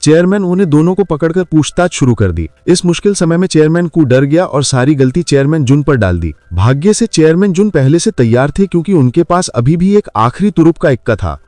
चेयरमैन ओ ने दोनों को पकड़कर पूछताछ शुरू कर दी। इस मुश्किल समय में चेयरमैन कू डर गया और सारी गलती चेयरमैन जुन पर डाल दी। भाग्य से चेयरमैन जुन पहले से तैयार थे, क्योंकि उनके पास अभी भी एक आखिरी तुरुप का इक्का था,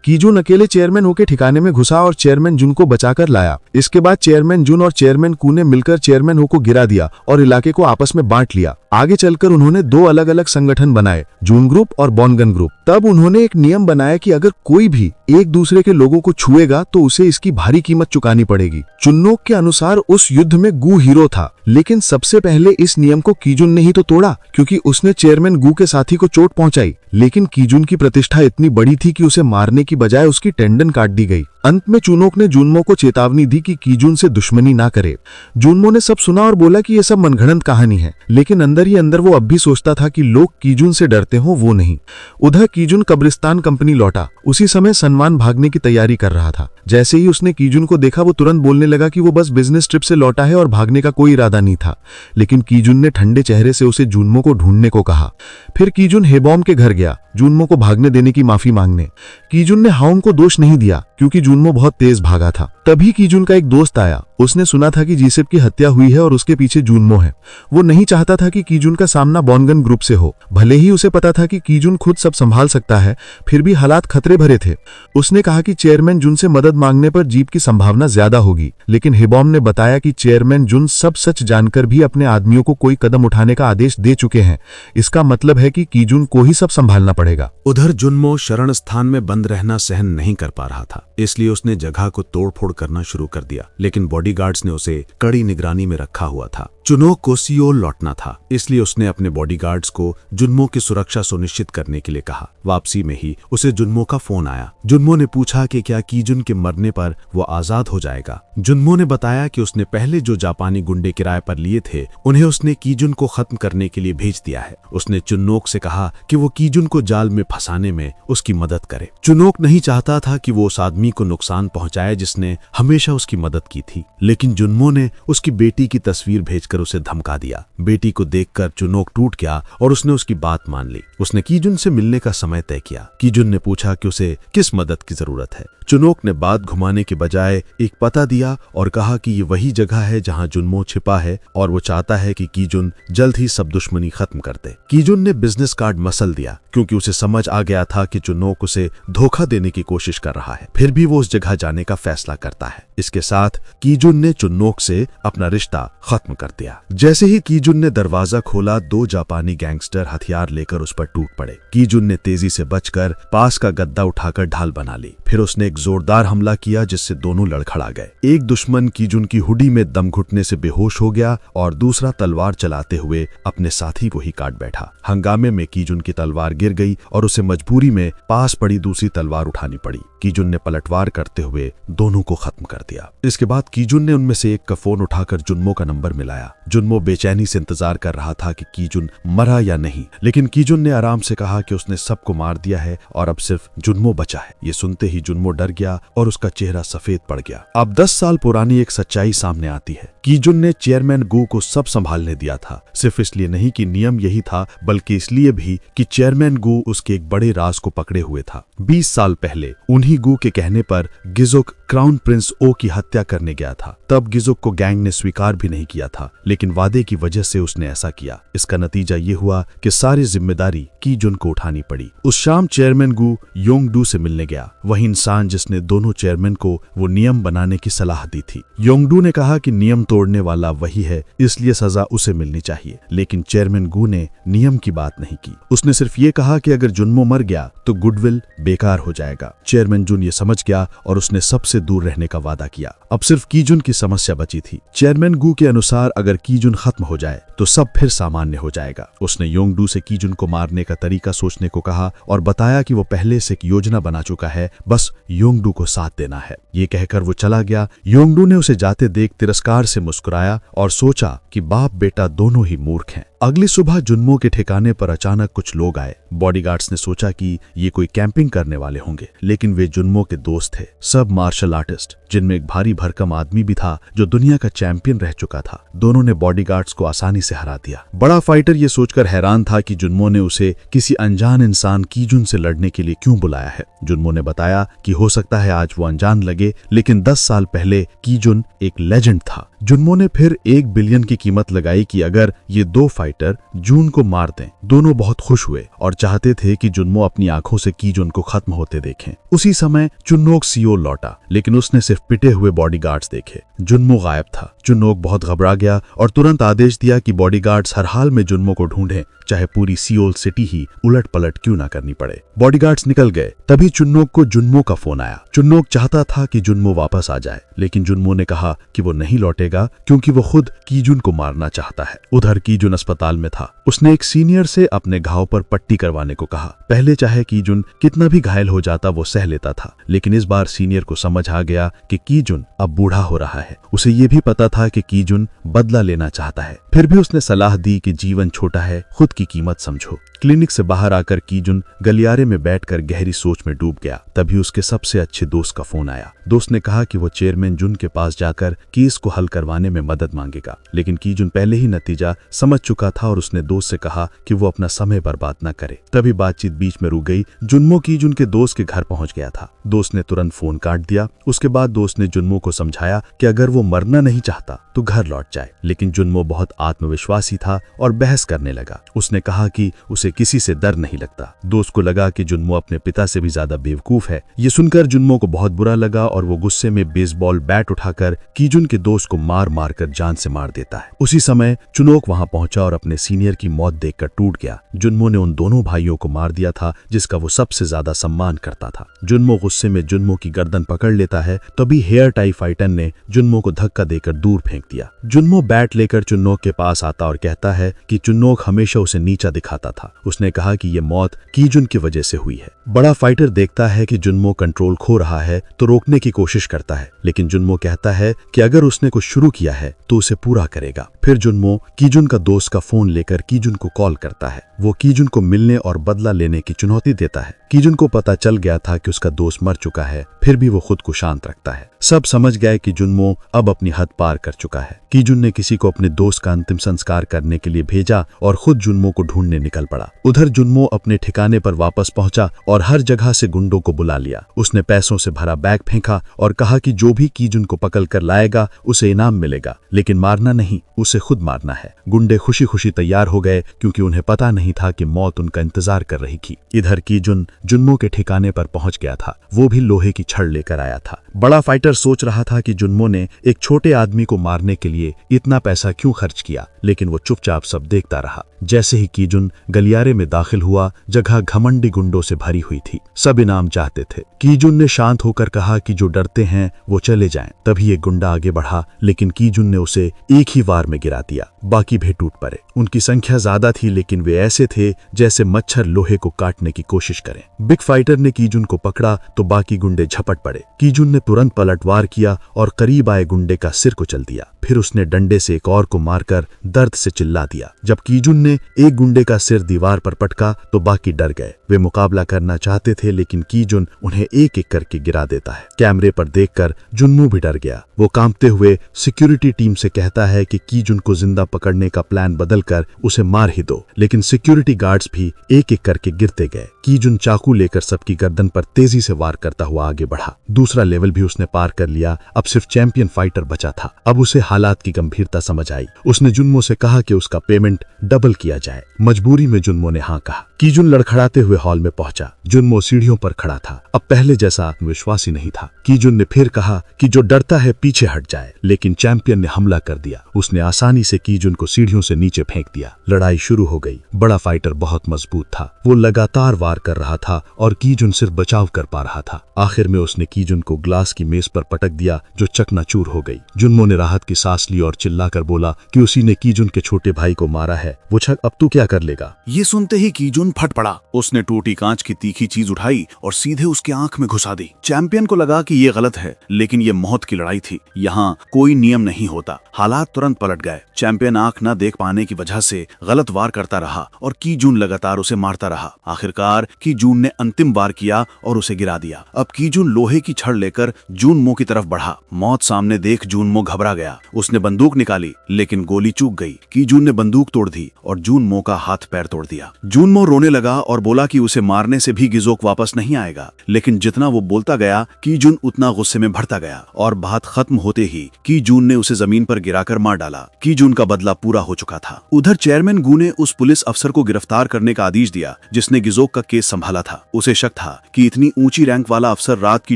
कीजुन अकेले चेयरमैन ओ के ठिकाने में घुसा और चेयरमैन जुन को बचाकर लाया। इसके बाद चेयरमैन जुन और चेयरमैन कू ने मिलकर चेयरमैन ओ को गिरा दिया और इलाके को आपस में बांट लिया। आगे चलकर उन्होंने दो अलग अलग संगठन बनाए, जून ग्रुप और बॉनगन ग्रुप। तब उन्होंने एक नियम बनाया कि अगर कोई भी एक दूसरे के लोगों को छुएगा तो उसे इसकी भारी कीमत चुकानी पड़ेगी। चुन्नोक के अनुसार उस युद्ध में गू हीरो था, लेकिन सबसे पहले इस नियम को कीजुन ने ही तो तोड़ा, क्योंकि उसने चेयरमैन गू के साथी को चोट पहुंचाई। लेकिन कीजुन की प्रतिष्ठा इतनी बड़ी थी कि उसे मारने की बजाय उसकी टेंडन काट दी गई। अंत में चुनोक ने जुनमो को चेतावनी दी कि कीजुन से दुश्मनी ना करे। जुनमो ने सब सुना और बोला कि यह सब मनगढ़ंत कहानी है, लेकिन अंदर ही अंदर वो अब भी सोचता था कि लोग कीजुन से डरते हो, वो नहीं। उधर कीजुन कब्रिस्तान कंपनी लौटा। उसी समय सनवान भागने की तैयारी कर रहा था। जैसे ही उसने कीजुन को देखा, वो तुरंत बोलने लगा कि वो बस बिजनेस ट्रिप से लौटा है और भागने का कोई इरादा नहीं था। लेकिन कीजुन ने ठंडे चेहरे से उसे जुनमो को ढूंढने को कहा। फिर कीजुन हेबॉम के घर गया जुनमो को भागने देने की माफी मांगने। कीजुन ने हाउम को दोष नहीं दिया, क्योंकि जुनमो बहुत तेज भागा था। तभी कीजुन का एक दोस्त आया। उसने सुना था कि जीसेप की हत्या हुई है और उसके पीछे जुनमो है। वो नहीं चाहता था कि कीजुन का सामना बॉनगन ग्रुप से हो। भले ही उसे पता था कि कीजुन खुद सब संभाल सकता है, फिर भी हालात खतरे भरे थे। उसने कहा कि चेयरमैन जुन से मदद मांगने पर जीत की संभावना ज्यादा होगी, लेकिन हिबॉम ने बताया कि चेयरमैन जुन सब सच जानकर भी अपने आदमियों को कोई कदम उठाने का आदेश दे चुके हैं। इसका मतलब है कि कीजुन को ही सब संभालना पड़ेगा। उधर जुन्मो शरण स्थान में बंद रहना सहन नहीं कर पा रहा था, इसलिए उसने जगह को तोड़फोड़ करना शुरू कर दिया, लेकिन बॉडीगार्ड्स ने उसे कड़ी निगरानी में रखा हुआ था। चुनोक को सियोल लौटना था, इसलिए उसने अपने बॉडीगार्ड्स को जुन्मो की सुरक्षा सुनिश्चित करने के लिए कहा। वापसी में ही उसे जुन्मो का फोन आया। जुन्मो ने पूछा कि क्या कीजुन के मरने पर वो आजाद हो जाएगा। जुन्मो ने बताया कि उसने पहले जो जापानी गुंडे किराए पर लिए थे उन्हें उसने कीजुन को खत्म करने के लिए भेज दिया है। उसने चुनोक से कहा कि वो कीजुन को जाल में फंसाने में उसकी मदद करे। चुनोक नहीं चाहता था कि वो उस आदमी को नुकसान पहुंचाए जिसने हमेशा उसकी मदद की थी, लेकिन जुन्मो ने उसकी बेटी की तस्वीर भेजकर उसे धमका दिया। बेटी को देखकर चुनोक टूट गया और उसने उसकी बात मान ली। उसने कीजुन से मिलने का समय तय किया। कीजुन ने पूछा कि उसे किस मदद की जरूरत है। चुनोक ने बात घुमाने के बजाय एक पता दिया और कहा कि ये वही जगह है जहां जुन्मो छिपा है और वो चाहता है कि कीजुन जल्द ही सब दुश्मनी खत्म कर दे। कीजुन ने बिजनेस कार्ड मसल दिया, क्योंकि उसे समझ आ गया था कि चुनोक उसे धोखा देने की कोशिश कर रहा है, फिर भी वो उस जगह जाने का फैसला करता है। इसके साथ कीजुन ने चुनोक से अपना रिश्ता खत्म कर दिया। जैसे ही कीजुन ने दरवाजा खोला, 2 जापानी गैंगस्टर हथियार लेकर उस पर टूट पड़े। कीजुन ने तेजी से बचकर पास का गद्दा उठाकर ढाल बना ली। फिर उसने एक जोरदार हमला किया जिससे दोनों लड़खड़ा गए। एक दुश्मन कीजुन की हुडी में दम घुटने से बेहोश हो गया और दूसरा तलवार चलाते हुए अपने साथी को ही काट बैठा। हंगामे में कीजुन की तलवार गिर गई और उसे मजबूरी में पास पड़ी दूसरी तलवार उठानी पड़ी। कीजुन ने पलटवार करते हुए दोनों को खत्म कर दिया। इसके बाद कीजुन ने उनमें से एक का फोन उठाकर जुन्मो का नंबर मिलाया। जुन्मो बेचैनी से इंतजार कर रहा था कि कीजुन मरा या नहीं, लेकिन कीजुन ने आराम से कहा कि उसने सबको मार दिया है और अब सिर्फ जुन्मो बचा है। ये सुनते ही जुन्मो डर गया और उसका चेहरा सफेद पड़ गया। अब 10 साल पुरानी एक सच्चाई सामने आती है। कीजुन ने चेयरमैन गू को सब संभालने दिया था, सिर्फ इसलिए नहीं कि नियम यही था, बल्कि इसलिए भी कि चेयरमैन गू उसके एक बड़े राज को पकड़े हुए था। 20 साल पहले उन्हीं गू के कहने पर गिजुक क्राउन प्रिंस ओ की हत्या करने गया था। तब गिजुक को गैंग ने स्वीकार भी नहीं किया था, लेकिन वादे की वजह से उसने ऐसा किया। इसका नतीजा ये हुआ कि सारी जिम्मेदारी कीजुन को उठानी पड़ी। उस शाम चेयरमैन गू योंगडू से मिलने गया, वही इंसान जिसने दोनों चेयरमैन को वो नियम बनाने की सलाह दी थी। योंगडू ने कहा कि नियम तोड़ने वाला वही है, इसलिए सजा उसे मिलनी चाहिए, लेकिन चेयरमैन गू ने नियम की बात नहीं की। उसने सिर्फ ये कहा कि अगर जुन्मो मर गया तो गुडविल बेकार हो जाएगा। चेयरमैन जुन ये समझ गया और उसने सबसे दूर रहने का वादा किया। अब सिर्फ कीजुन की समस्या बची थी। चेयरमैन गू के अनुसार अगर कीजुन खत्म हो जाए तो सब फिर सामान्य हो जाएगा। उसने योंगडू से कीजुन को मारने का तरीका सोचने को कहा और बताया कि वो पहले से एक योजना बना चुका है, बस योंगडू को साथ देना है। ये कहकर वो चला गया। योंगडू ने उसे जाते देख तिरस्कार से मुस्कुराया और सोचा कि बाप बेटा दोनों ही मूर्ख हैं। अगली सुबह जुन्मो के ठिकाने पर अचानक कुछ लोग आए। बॉडीगार्ड्स ने सोचा कि ये कोई कैंपिंग करने वाले होंगे, लेकिन वे जुन्मो के दोस्त थे, सब मार्शल आर्टिस्ट, जिनमें एक भारी भरकम आदमी भी था जो दुनिया का चैंपियन रह चुका था। दोनों ने बॉडीगार्ड्स को आसानी से हरा दिया। बड़ा फाइटर ये सोचकर हैरान था कि जुन्मो ने उसे किसी अनजान इंसान कीजुन से लड़ने के लिए क्यों बुलाया है। जुन्मो ने बताया कि हो सकता है आज वो अनजान लगे, लेकिन 10 साल पहले कीजुन एक लेजेंड था। जुन्मो ने फिर 1 बिलियन की कीमत लगाई कि अगर ये 2 फाइटर जून को मार दें। दोनों बहुत खुश हुए और चाहते थे कि जुन्मो अपनी आंखों से कीजुन को खत्म होते देखें। उसी समय चुन्नोक सियोल लौटा, लेकिन उसने सिर्फ पिटे हुए बॉडीगार्ड्स देखे। जुन्मो गायब था। चुन्नोक बहुत घबरा गया और तुरंत आदेश दिया कि बॉडीगार्ड्स हर हाल में जुन्मो को ढूंढें, चाहे पूरी सियोल सिटी ही उलट पलट क्यों ना करनी पड़े। बॉडीगार्ड्स निकल गए। तभी चुन्नोक को जुन्मो का फोन आया। चुन्नोक चाहता था कि जुन्मो वापस आ जाए, लेकिन जुन्मो ने कहा कि वो नहीं लौटेगा क्योंकि वो खुद कीजुन को मारना चाहता है। उधर कीजुन अस्पताल में था। उसने एक सीनियर से अपने घाव पर पट्टी करवाने को कहा। पहले चाहे कीजुन कितना भी घायल हो जाता वो सह लेता था, लेकिन इस बार सीनियर को समझ आ गया कि कीजुन अब बूढ़ा हो रहा है। उसे ये भी पता था कि कीजुन बदला लेना चाहता है, फिर भी उसने सलाह दी कि जीवन छोटा है, खुद की कीमत समझो। क्लिनिक से बाहर आकर कीजुन गलियारे में बैठकर गहरी सोच में डूब गया। तभी उसके सबसे अच्छे दोस्त का फोन आया। दोस्त ने कहा कि वो चेयरमैन जुन के पास जाकर केस को हल करवाने में मदद मांगेगा, लेकिन कीजुन पहले ही नतीजा समझ चुका था और उसने दोस्त से कहा कि वो अपना समय बर्बाद न करे। तभी बातचीत बीच में रुक गई। जुन्मो कीजुन के दोस्त के घर पहुंच गया था। दोस्त ने तुरंत फोन काट दिया। उसके बाद दोस्त ने जुन्मो को समझाया कि अगर वो मरना नहीं चाहता तो घर लौट जाए, लेकिन जुन्मो बहुत आत्मविश्वासी था और बहस करने लगा। उसने कहा कि उसे किसी से डर नहीं लगता। दोस्त को लगा कि जुन्मो अपने पिता से भी ज्यादा बेवकूफ है। ये सुनकर जुन्मो को बहुत बुरा लगा और वो गुस्से में बेसबॉल बैट उठाकर कीजुन के दोस्त को मार मार कर जान से मार देता है। उसी समय चुनोक वहां पहुंचा और अपने सीनियर की मौत देखकर टूट गया। जुन्मो ने उन दोनों भाइयों को मार दिया था जिसका वो सबसे ज्यादा सम्मान करता था। जुन्मो गुस्से में जुन्मो की गर्दन पकड़ लेता है। तभी हेयर टाई फाइटन ने जुन्मो को धक्का देकर दूर फेंक दिया। जुन्मो बैट लेकर चुन्नोक के पास आता और कहता है कि चुन्नोक हमेशा उसे नीचा दिखाता था। उसने कहा कि ये मौत कीजुन की वजह से हुई है। बड़ा फाइटर देखता है कि जुन्मो कंट्रोल खो रहा है तो रोकने की कोशिश करता है, लेकिन जुन्मो कहता है कि अगर उसने कुछ शुरू किया है तो उसे पूरा करेगा। फिर जुन्मो कीजुन का दोस्त का फोन लेकर कीजुन को कॉल करता है। वो कीजुन को मिलने और बदला लेने की चुनौती देता है। कीजुन को पता चल गया था कि उसका दोस्त मर चुका है, फिर भी वो खुद को शांत रखता है। सब समझ गए कि जुन्मो अब अपनी हद पार कर चुका है। कीजुन ने किसी को अपने दोस्त का अंतिम संस्कार करने के लिए भेजा और खुद जुन्मो को ढूंढने निकल पड़ा। उधर जुन्मो अपने ठिकाने पर वापस पहुंचा और हर जगह से गुंडों को बुला लिया। उसने पैसों से भरा बैग फेंका और कहा कि जो भी कीजुन को पकड़ कर लाएगा उसे इनाम मिलेगा, लेकिन मारना नहीं, उसे खुद मारना है। गुंडे खुशी खुशी तैयार हो गए क्योंकि उन्हें पता नहीं था कि मौत उनका इंतजार कर रही थी। इधर कीजुन जुन्मो के ठिकाने पर पहुंच गया था। वो भी लोहे की छड़ लेकर आया था। बड़ा फाइटर सोच रहा था कि जुन्मो ने एक छोटे आदमी को मारने के लिए इतना पैसा क्यों खर्च किया, लेकिन वो चुपचाप सब देखता रहा। जैसे ही कीजुन गलियारे में दाखिल हुआ, जगह घमंडी गुंडों से भरी हुई थी। सब इनाम चाहते थे। कीजुन ने शांत होकर कहा कि जो डरते हैं वो चले जाएं। तभी एक गुंडा आगे बढ़ा, लेकिन कीजुन ने उसे एक ही वार में गिरा दिया। बाकी भी टूट पड़े। उनकी संख्या ज्यादा थी, लेकिन वे ऐसे थे जैसे मच्छर लोहे को काटने की कोशिश करें। बिग फाइटर ने कीजुन को पकड़ा तो बाकी गुंडे झपट पड़े। कीजुन ने तुरंत पलटवार किया और करीब आए गुंडे का सिर कुचल दिया। फिर उसने डंडे से एक और को मारकर दर्द से चिल्ला दिया। जब कीजुन ने एक गुंडे का सिर दीवार पर पटका तो बाकी डर गए। वे मुकाबला करना चाहते थे, लेकिन कीजुन उन्हें एक एक करके गिरा देता है। कैमरे पर देखकर जुन्मो भी डर गया। वो कांपते हुए सिक्योरिटी टीम से कहता है कि कीजुन को जिंदा पकड़ने का प्लान बदलकर उसे मार ही दो, लेकिन सिक्योरिटी गार्ड्स भी एक एक करके गिरते गए। कीजुन चाकू लेकर सबकी गर्दन पर तेजी से वार करता हुआ आगे बढ़ा। दूसरा लेवल भी उसने पार कर लिया। अब सिर्फ चैंपियन फाइटर बचा था। अब उसे हालात की गंभीरता समझ आई। उसने जुन्मो से कहा कि उसका पेमेंट डबल किया जाए। मजबूरी में जुन्मो ने हाँ कहा। कीजुन लड़खड़ाते हुए हॉल में पहुंचा। जुन्मो सीढ़ियों पर खड़ा था। अब पहले जैसा आत्मविश्वासी नहीं था। कीजुन ने फिर कहा कि जो डरता है पीछे हट जाए, लेकिन चैंपियन ने हमला कर दिया। उसने आसानी से कीजुन को सीढ़ियों से नीचे फेंक दिया। लड़ाई शुरू हो गई। बड़ा फाइटर बहुत मजबूत था। वो लगातार वार कर रहा था और कीजुन सिर्फ बचाव कर पा रहा था। आखिर में उसने कीजुन को ग्लास की मेज पर पटक दिया, जो चकनाचूर हो गई। जुन्मो ने राहत की सांस ली और चिल्लाकर बोला कि उसी ने कीजुन के छोटे भाई को मारा है। वो छक अब तू क्या कर लेगा? ये सुनते ही कीजुन फट पड़ा। उसने टूटी कांच की तीखी चीज उठाई और सीधे उसके आंख में घुसा दी। चैंपियन को लगा कि ये गलत है, लेकिन ये मौत की लड़ाई थी। यहाँ कोई नियम नहीं होता। हालात तुरंत पलट गए। चैंपियन आंख न देख पाने की वजह से गलत वार करता रहा और कीजुन लगातार उसे मारता रहा। आखिरकार कीजुन ने अंतिम वार किया और उसे गिरा दिया। अब कीजुन लोहे की छड़ लेकर जुन्मो की तरफ बढ़ा। मौत सामने देख जुन्मो घबरा गया। उसने बंदूक निकाली, लेकिन गोली चूक गई। कीजुन ने बंदूक तोड़ दी और जुन्मो का हाथ पैर तोड़ दिया। जुन्मो रोने लगा और बोला कि उसे मारने से भी गिजोक वापस नहीं आएगा। लेकिन जितना वो बोलता गया, कीजुन उतना गुस्से में भरता गया और बात खत्म होते ही कीजुन ने उसे जमीन पर गिराकर मार डाला। कीजुन का बदला पूरा हो चुका था। उधर चेयरमैन गू ने उस पुलिस अफसर को गिरफ्तार करने का आदेश दिया जिसने गिजोक का केस संभाला था। उसे शक था कि इतनी ऊंची रैंक वाला अफसर रात की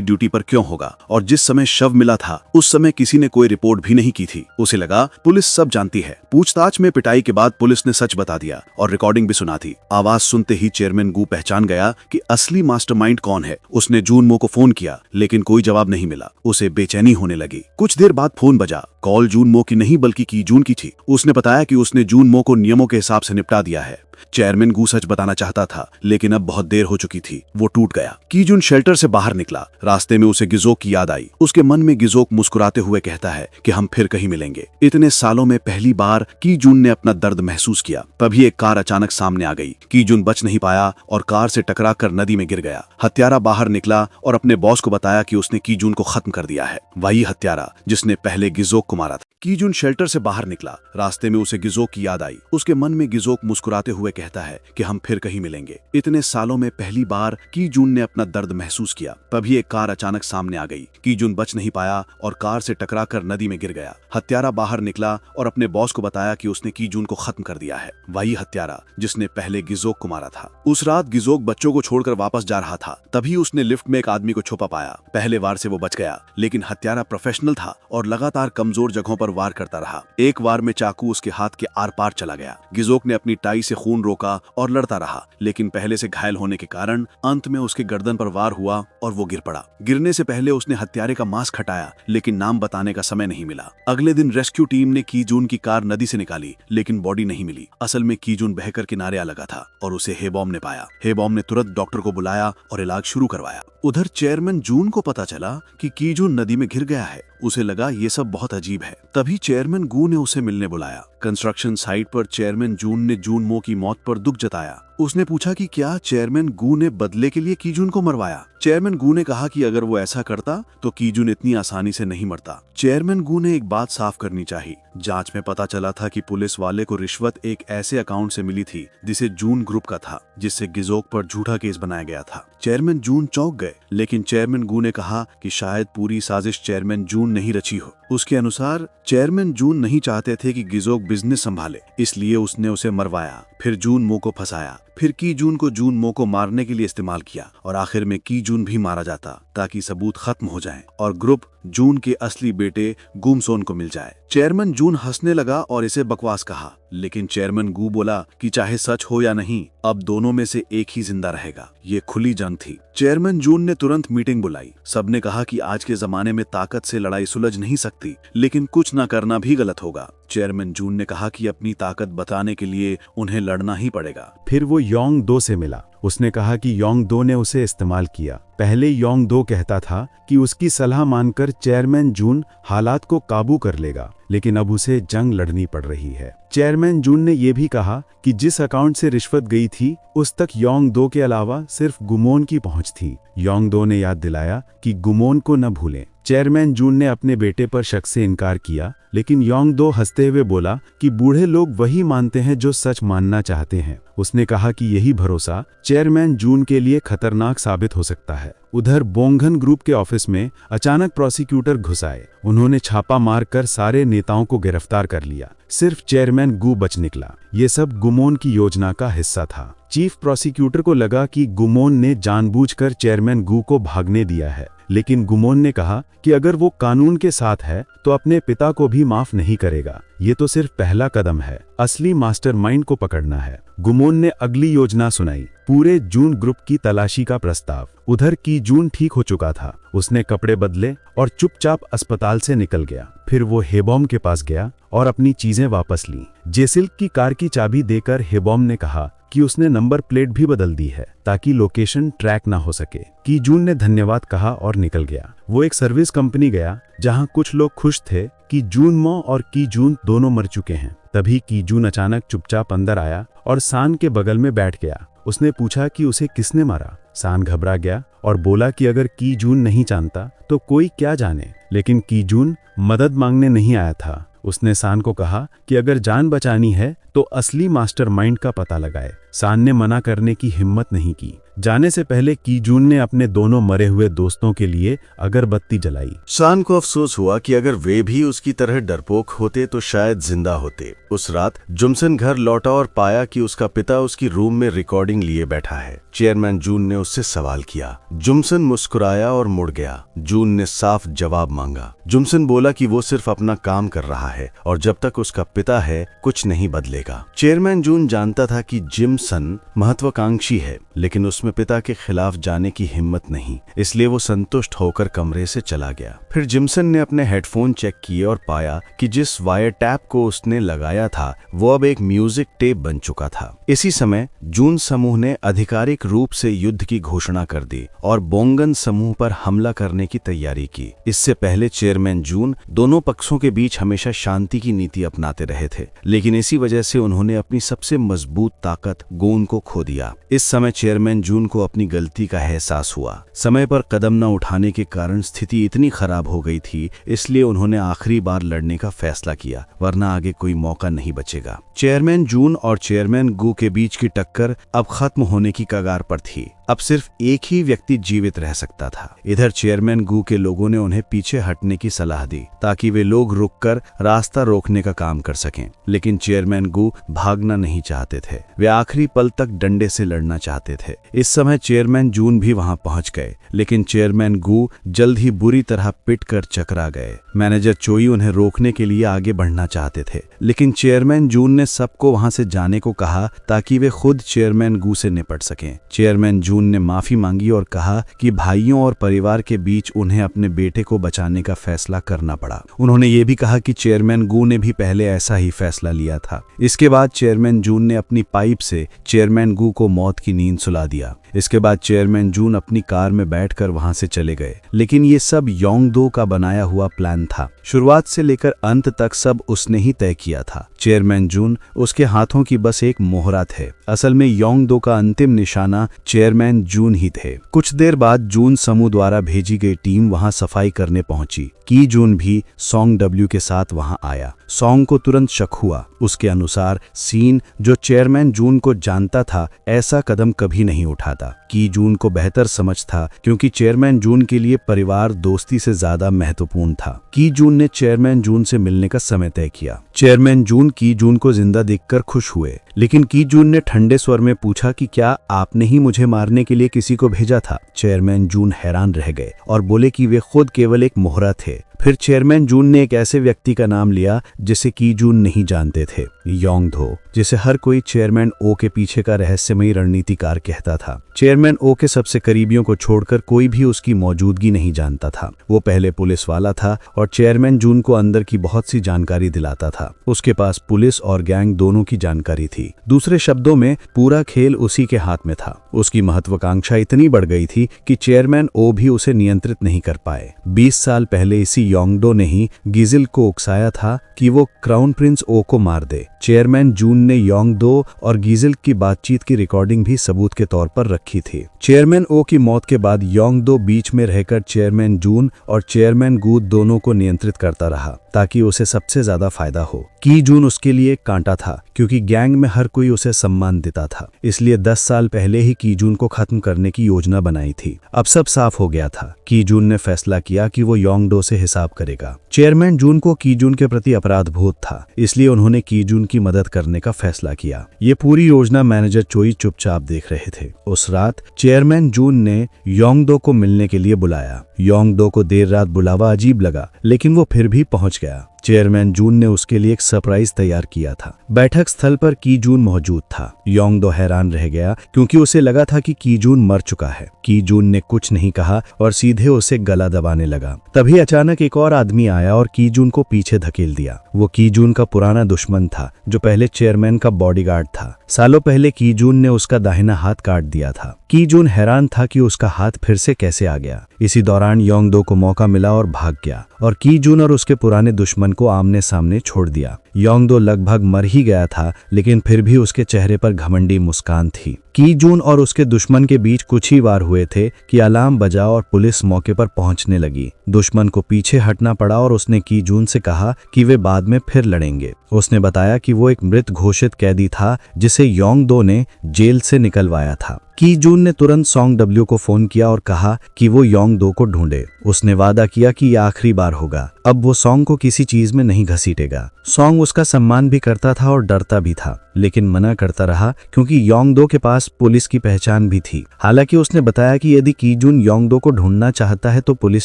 ड्यूटी पर क्यों होगा, और जिस समय शव मिला था उस समय किसी ने कोई रिपोर्ट भी नहीं की थी। उसे लगा पुलिस सब जानती है। पूछताछ में पिटाई के बाद पुलिस ने सच बता दिया और रिकॉर्डिंग भी सुना थी। आवाज सुनते ही चेयरमैन गू पहचान गया कि असली मास्टरमाइंड कौन है। उसने जुन्मो को फोन किया, लेकिन कोई जवाब नहीं मिला। उसे बेचैनी होने लगी। कुछ देर बाद फोन बजा कॉल जून मो की नहीं बल्कि की जून की थी। उसने बताया कि उसने जून मो को नियमों के हिसाब से निपटा दिया है। चेयरमैन गू सच बताना चाहता था, लेकिन अब बहुत देर हो चुकी थी। वो टूट गया। की जून शेल्टर से बाहर निकला। रास्ते में उसे गिजोक की याद आई। उसके मन में गिजोक मुस्कुराते हुए कहता है कि हम फिर कहीं मिलेंगे। इतने सालों में पहली बार की जून ने अपना दर्द महसूस किया। तभी एक कार अचानक सामने आ गई। की जून बच नहीं पाया और कार से टकरा कर नदी में गिर गया। हत्यारा बाहर निकला और अपने बॉस को बताया कि उसने की जून को खत्म कर दिया है। वही हत्यारा जिसने पहले गिजोक को मारा था। की जून शेल्टर से बाहर निकला। रास्ते में उसे गिजोक की याद आई। उसके मन में गिजोक मुस्कुराते हुए कहता है कि हम फिर कहीं मिलेंगे। इतने सालों में पहली बार की जून ने अपना दर्द महसूस किया। तभी एक कार अचानक सामने आ गई। की जून बच नहीं पाया और कार से टकरा कर नदी में गिर गया। हत्यारा बाहर निकला और अपने बॉस को बताया कि उसने की जून को खत्म कर दिया है। वही हत्यारा जिसने पहले गिजोक को मारा था। उस रात गिजोक बच्चों को छोड़कर वापस जा रहा था। तभी उसने लिफ्ट में एक आदमी को छुपा पाया। पहले वार से वो बच गया, लेकिन हत्यारा प्रोफेशनल था और लगातार कमजोर जगहों पर वार करता रहा। एक वार में चाकू उसके हाथ के आर पार चला गया। गिजोक ने अपनी टाई से खून रोका और लड़ता रहा, लेकिन पहले से घायल होने के कारण अंत में उसके गर्दन पर वार हुआ और वो गिर पड़ा। गिरने से पहले उसने हत्यारे का मास्क हटाया, लेकिन नाम बताने का समय नहीं मिला। अगले दिन रेस्क्यू टीम ने की जून की कार नदी से निकाली, लेकिन बॉडी नहीं मिली। असल में की जून बहकर किनारे आ लगा था और उसे हेबॉम ने पाया। हेबॉम ने तुरंत डॉक्टर को बुलाया और इलाज शुरू करवाया। उधर चेयरमैन जून को पता चला कि की जून नदी में गिर गया है। उसे लगा ये सब बहुत अजीब है। तभी चेयरमैन गू ने उसे मिलने बुलाया। कंस्ट्रक्शन साइट पर चेयरमैन जून ने जून मो की मौत पर दुख जताया। उसने पूछा कि क्या चेयरमैन गू ने बदले के लिए की जून को मरवाया। चेयरमैन गू ने कहा कि अगर वो ऐसा करता तो की जून इतनी आसानी से नहीं मरता। चेयरमैन गू ने एक बात साफ करनी चाहिए। जांच में पता चला था कि पुलिस वाले को रिश्वत एक ऐसे अकाउंट से मिली थी जिसे जून ग्रुप का था, जिससे गिजोक पर झूठा केस बनाया गया था। चेयरमैन जून चौंक गए, लेकिन चेयरमैन गू ने कहा कि शायद पूरी साजिश चेयरमैन जून नहीं रची हो। उसके अनुसार चेयरमैन जून नहीं चाहते थे कि गिजोक बिजनेस संभाले, इसलिए उसने उसे मरवाया, फिर जून मो को फंसाया, फिर की जून को जून मो को मारने के लिए इस्तेमाल किया और आखिर में की जून भी मारा जाता ताकि सबूत खत्म हो जाएं और ग्रुप जून के असली बेटे गुमसोन को मिल जाए। चेयरमैन जून हंसने लगा और इसे बकवास कहा, लेकिन चेयरमैन गू बोला कि चाहे सच हो या नहीं, अब दोनों में से एक ही जिंदा रहेगा। ये खुली जंग थी। चेयरमैन जून ने तुरंत मीटिंग बुलाई। सबने कहा कि आज के जमाने में ताकत से लड़ाई सुलझ नहीं सकती, लेकिन कुछ न करना भी गलत होगा। चेयरमैन जून ने कहा कि अपनी ताकत बताने के लिए उन्हें लड़ना ही पड़ेगा। फिर वो योंग दो से मिला। उसने कहा कि योंग दो ने उसे इस्तेमाल किया। पहले योंग दो कहता था कि उसकी सलाह मानकर चेयरमैन जून हालात को काबू कर लेगा, लेकिन अब उसे जंग लड़नी पड़ रही है। चेयरमैन जून ने यह भी कहा कि जिस अकाउंट से रिश्वत गई थी उस तक योंग दो के अलावा सिर्फ गुमोन की पहुंच थी। योंग दो ने याद दिलाया कि गुमोन को न भूलें। चेयरमैन जून ने अपने बेटे पर शक से इनकार किया, लेकिन योंग दो हंसते हुए बोला कि बूढ़े लोग वही मानते हैं जो सच मानना चाहते हैं। उसने कहा कि यही भरोसा चेयरमैन जून के लिए खतरनाक साबित हो सकता है। उधर बोंगन ग्रुप के ऑफिस में अचानक प्रोसिक्यूटर घुस आए। उन्होंने छापा मारकर सारे नेताओं को गिरफ्तार कर लिया। सिर्फ चेयरमैन गू बच निकला। ये सब गुमोन की योजना का हिस्सा था। चीफ प्रोसिक्यूटर को लगा कि गुमोन ने जानबूझकर चेयरमैन गू को भागने दिया है, लेकिन गुमोन ने कहा कि अगर वो कानून के साथ है तो अपने पिता को भी माफ नहीं करेगा। ये तो सिर्फ पहला कदम है, असली मास्टरमाइंड को पकड़ना है। गुमोन ने अगली योजना सुनाई, पूरे जून ग्रुप की तलाशी का प्रस्ताव। उधर की जून ठीक हो चुका था। उसने कपड़े बदले और चुपचाप अस्पताल से निकल गया। फिर वो हेबॉम के पास गया और अपनी चीजें वापस ली। जेसिल्क की कार की चाबी देकर हेबॉम ने कहा कि उसने नंबर प्लेट भी बदल दी है ताकि लोकेशन ट्रैक ना हो सके। की जून ने धन्यवाद कहा और निकल गया। वो एक सर्विस कंपनी गया जहां कुछ लोग खुश थे कि जून मो और की जून दोनों मर चुके हैं। तभी की जून अचानक चुपचाप अंदर आया और सान के बगल में बैठ गया। उसने पूछा कि उसे किसने मारा। सान घबरा गया और बोला कि अगर की जून नहीं जानता तो कोई क्या जाने, लेकिन की जून मदद मांगने नहीं आया था। उसने सान को कहा कि अगर जान बचानी है तो असली मास्टरमाइंड का पता लगाए। सान ने मना करने की हिम्मत नहीं की। जाने से पहले की जून ने अपने दोनों मरे हुए दोस्तों के लिए अगरबत्ती जलाई। सान को अफसोस हुआ कि अगर वे भी उसकी तरह डरपोक होते तो शायद जिंदा होते। उस रात जुमसन घर लौटा और पाया कि उसका पिता उसकी रूम में रिकॉर्डिंग लिए बैठा है। चेयरमैन जून ने उससे सवाल किया। जुमसन मुस्कुराया और मुड़ गया। जून ने साफ जवाब मांगा। जुमसन बोला कि वो सिर्फ अपना काम कर रहा है और जब तक उसका पिता है कुछ नहीं बदलेगा। चेयरमैन जून जानता था कि जिम जिमसन महत्वाकांक्षी है, लेकिन उसमें पिता के खिलाफ जाने की हिम्मत नहीं, इसलिए वो संतुष्ट होकर कमरे से चला गया। फिर जिमसन ने अपने हेडफोन चेक किए और पाया कि जिस वायर टैप को उसने लगाया था वो अब एक म्यूजिक टेप बन चुका था। इसी समय जून समूह ने आधिकारिक रूप से युद्ध की घोषणा कर दी और बोंगन समूह पर हमला करने की तैयारी की। इससे पहले चेयरमैन जून दोनों पक्षों के बीच हमेशा शांति की नीति अपनाते रहे थे, लेकिन इसी वजह से उन्होंने अपनी सबसे मजबूत ताकत गोन को खो दिया। इस समय चेयरमैन जून को अपनी गलती का एहसास हुआ। समय पर कदम न उठाने के कारण स्थिति इतनी खराब हो गई थी, इसलिए उन्होंने आखिरी बार लड़ने का फैसला किया, वरना आगे कोई मौका नहीं बचेगा। चेयरमैन जून और चेयरमैन गू के बीच की टक्कर अब खत्म होने की कगार पर थी। अब सिर्फ एक ही व्यक्ति जीवित रह सकता था। इधर चेयरमैन गू के लोगों ने उन्हें पीछे हटने की सलाह दी ताकि वे लोग रुककर रास्ता रोकने का काम कर सकें, लेकिन चेयरमैन गू भागना नहीं चाहते थे। वे आखिरी पल तक डंडे से लड़ना चाहते थे। इस समय चेयरमैन जून भी वहां पहुंच गए, लेकिन चेयरमैन गू जल्द ही बुरी तरह पिटकर चकरा गए। मैनेजर चोई उन्हें रोकने के लिए आगे बढ़ना चाहते थे, लेकिन चेयरमैन जून ने सबको वहां से जाने को कहा ताकि वे खुद चेयरमैन गू से निपट सकें। चेयरमैन जून ने माफी मांगी और कहा कि भाइयों और परिवार के बीच उन्हें अपने बेटे को बचाने का फैसला करना पड़ा। उन्होंने ये भी कहा कि चेयरमैन गू ने भी पहले ऐसा ही फैसला लिया था। इसके बाद चेयरमैन जून ने अपनी पाइप से चेयरमैन गू को मौत की नींद सुला दिया। इसके बाद चेयरमैन जून अपनी कार में बैठकर वहां से चले गए, लेकिन ये सब योंग-दो का बनाया हुआ प्लान था। शुरुआत से लेकर अंत तक सब उसने ही तय किया था। चेयरमैन जून उसके हाथों की बस एक मोहरा थे। असल में योंग-दो का अंतिम निशाना चेयरमैन जून ही थे। कुछ देर बाद जून समूह द्वारा भेजी गई टीम वहां सफाई करने पहुंची। की जून भी सोंग डब्ल्यू के साथ वहां आया। सोंग को तुरंत शक हुआ। उसके अनुसार सीन, जो चेयरमैन जून को जानता था, ऐसा कदम कभी नहीं उठाता। की जून को बेहतर समझ था, क्योंकि चेयरमैन जून के लिए परिवार दोस्ती से ज्यादा महत्वपूर्ण था। की जून ने चेयरमैन जून से मिलने का समय तय किया। चेयरमैन जून की जून को जिंदा देखकर खुश हुए, लेकिन की जून ने ठंडे स्वर में पूछा कि क्या आपने ही मुझे मारने के लिए किसी को भेजा था? चेयरमैन जून हैरान रह गए और बोले कि वे खुद केवल एक मोहरा थे। फिर चेयरमैन जून ने एक ऐसे व्यक्ति का नाम लिया जिसे की जून नहीं जानते थे, योंग-दो, जिसे हर कोई चेयरमैन ओ के पीछे का रहस्यमयी रणनीतिकार कहता था। चेयरमैन ओ के सबसे करीबियों को छोड़कर कोई भी उसकी मौजूदगी नहीं जानता था। वो पहले पुलिस वाला था और चेयरमैन जून को अंदर की बहुत सी जानकारी दिलाता था। उसके पास पुलिस और गैंग दोनों की जानकारी थी। दूसरे शब्दों में पूरा खेल उसी के हाथ में था। उसकी महत्वाकांक्षा इतनी बढ़ गई थी कि चेयरमैन ओ भी उसे नियंत्रित नहीं कर पाए। 20 साल पहले इसी योंग-दो ने ही गिजिल को उकसाया था कि वो क्राउन प्रिंस ओ को मार दे। चेयरमैन जून ने योंग-दो और गिजिल की बातचीत की रिकॉर्डिंग भी सबूत के तौर पर रखी थी। चेयरमैन ओ की मौत के बाद योंग-दो बीच में रहकर चेयरमैन जून और चेयरमैन गू दोनों को नियंत्रित करता रहा ताकि उसे सबसे ज्यादा फायदा हो। की जून उसके लिए एक कांटा था, क्योंकि गैंग में हर कोई उसे सम्मान देता था। इसलिए 10 साल पहले ही की जून को खत्म करने की योजना बनाई थी। अब सब साफ हो गया था। की जून ने फैसला किया कि वो योंग-दो से हिसाब करेगा। चेयरमैन जून को की जून के प्रति अपराध बोध था, इसलिए उन्होंने की जून की मदद करने का फैसला किया। ये पूरी योजना मैनेजर चोई चुपचाप देख रहे थे। उस रात चेयरमैन जून ने योंग-दो को मिलने के लिए बुलाया। योंग-दो को देर रात बुलावा अजीब लगा, लेकिन वो फिर भी पहुंच गया। चेयरमैन जून ने उसके लिए एक सरप्राइज तैयार किया था। बैठक स्थल पर की जून मौजूद था। योंग-दो हैरान रह गया, क्योंकि उसे लगा था कि की जून मर चुका है। की जून ने कुछ नहीं कहा और सीधे उसे गला दबाने लगा। तभी अचानक एक और आदमी आया और की जून को पीछे धकेल दिया। वो की जून का पुराना दुश्मन था, जो पहले चेयरमैन का बॉडीगार्ड था। सालों पहले की जून ने उसका दाहिना हाथ काट दिया था। की जून हैरान था कि उसका हाथ फिर से कैसे आ गया। इसी दौरान योंग-दो को मौका मिला और भाग गया और की जून और उसके पुराने दुश्मन को आमने सामने छोड़ दिया। योंग-दो लगभग मर ही गया था, लेकिन फिर भी उसके चेहरे पर घमंडी मुस्कान थी। की जून और उसके दुश्मन के बीच कुछ ही वार हुए थे कि अलार्म बजा और पुलिस मौके पर पहुंचने लगी। दुश्मन को पीछे हटना पड़ा और उसने की जून से कहा कि वे बाद में फिर लड़ेंगे। उसने बताया कि वो एक मृत घोषित कैदी था जिसे योंग-दो ने जेल से निकलवाया था। की जून ने तुरंत सोंग डब्ल्यू को फोन किया और कहा कि वो योंग-दो को ढूंढे। उसने वादा किया कि यह आखिरी बार होगा। अब वो सोंग को किसी चीज में नहीं घसीटेगा। सोंग उसका सम्मान भी करता था और डरता भी था। लेकिन मना करता रहा क्योंकि योंगदो के पास पुलिस की पहचान भी थी। हालांकि उसने बताया कि यदि कीजून योंगदो को ढूंढना चाहता है तो पुलिस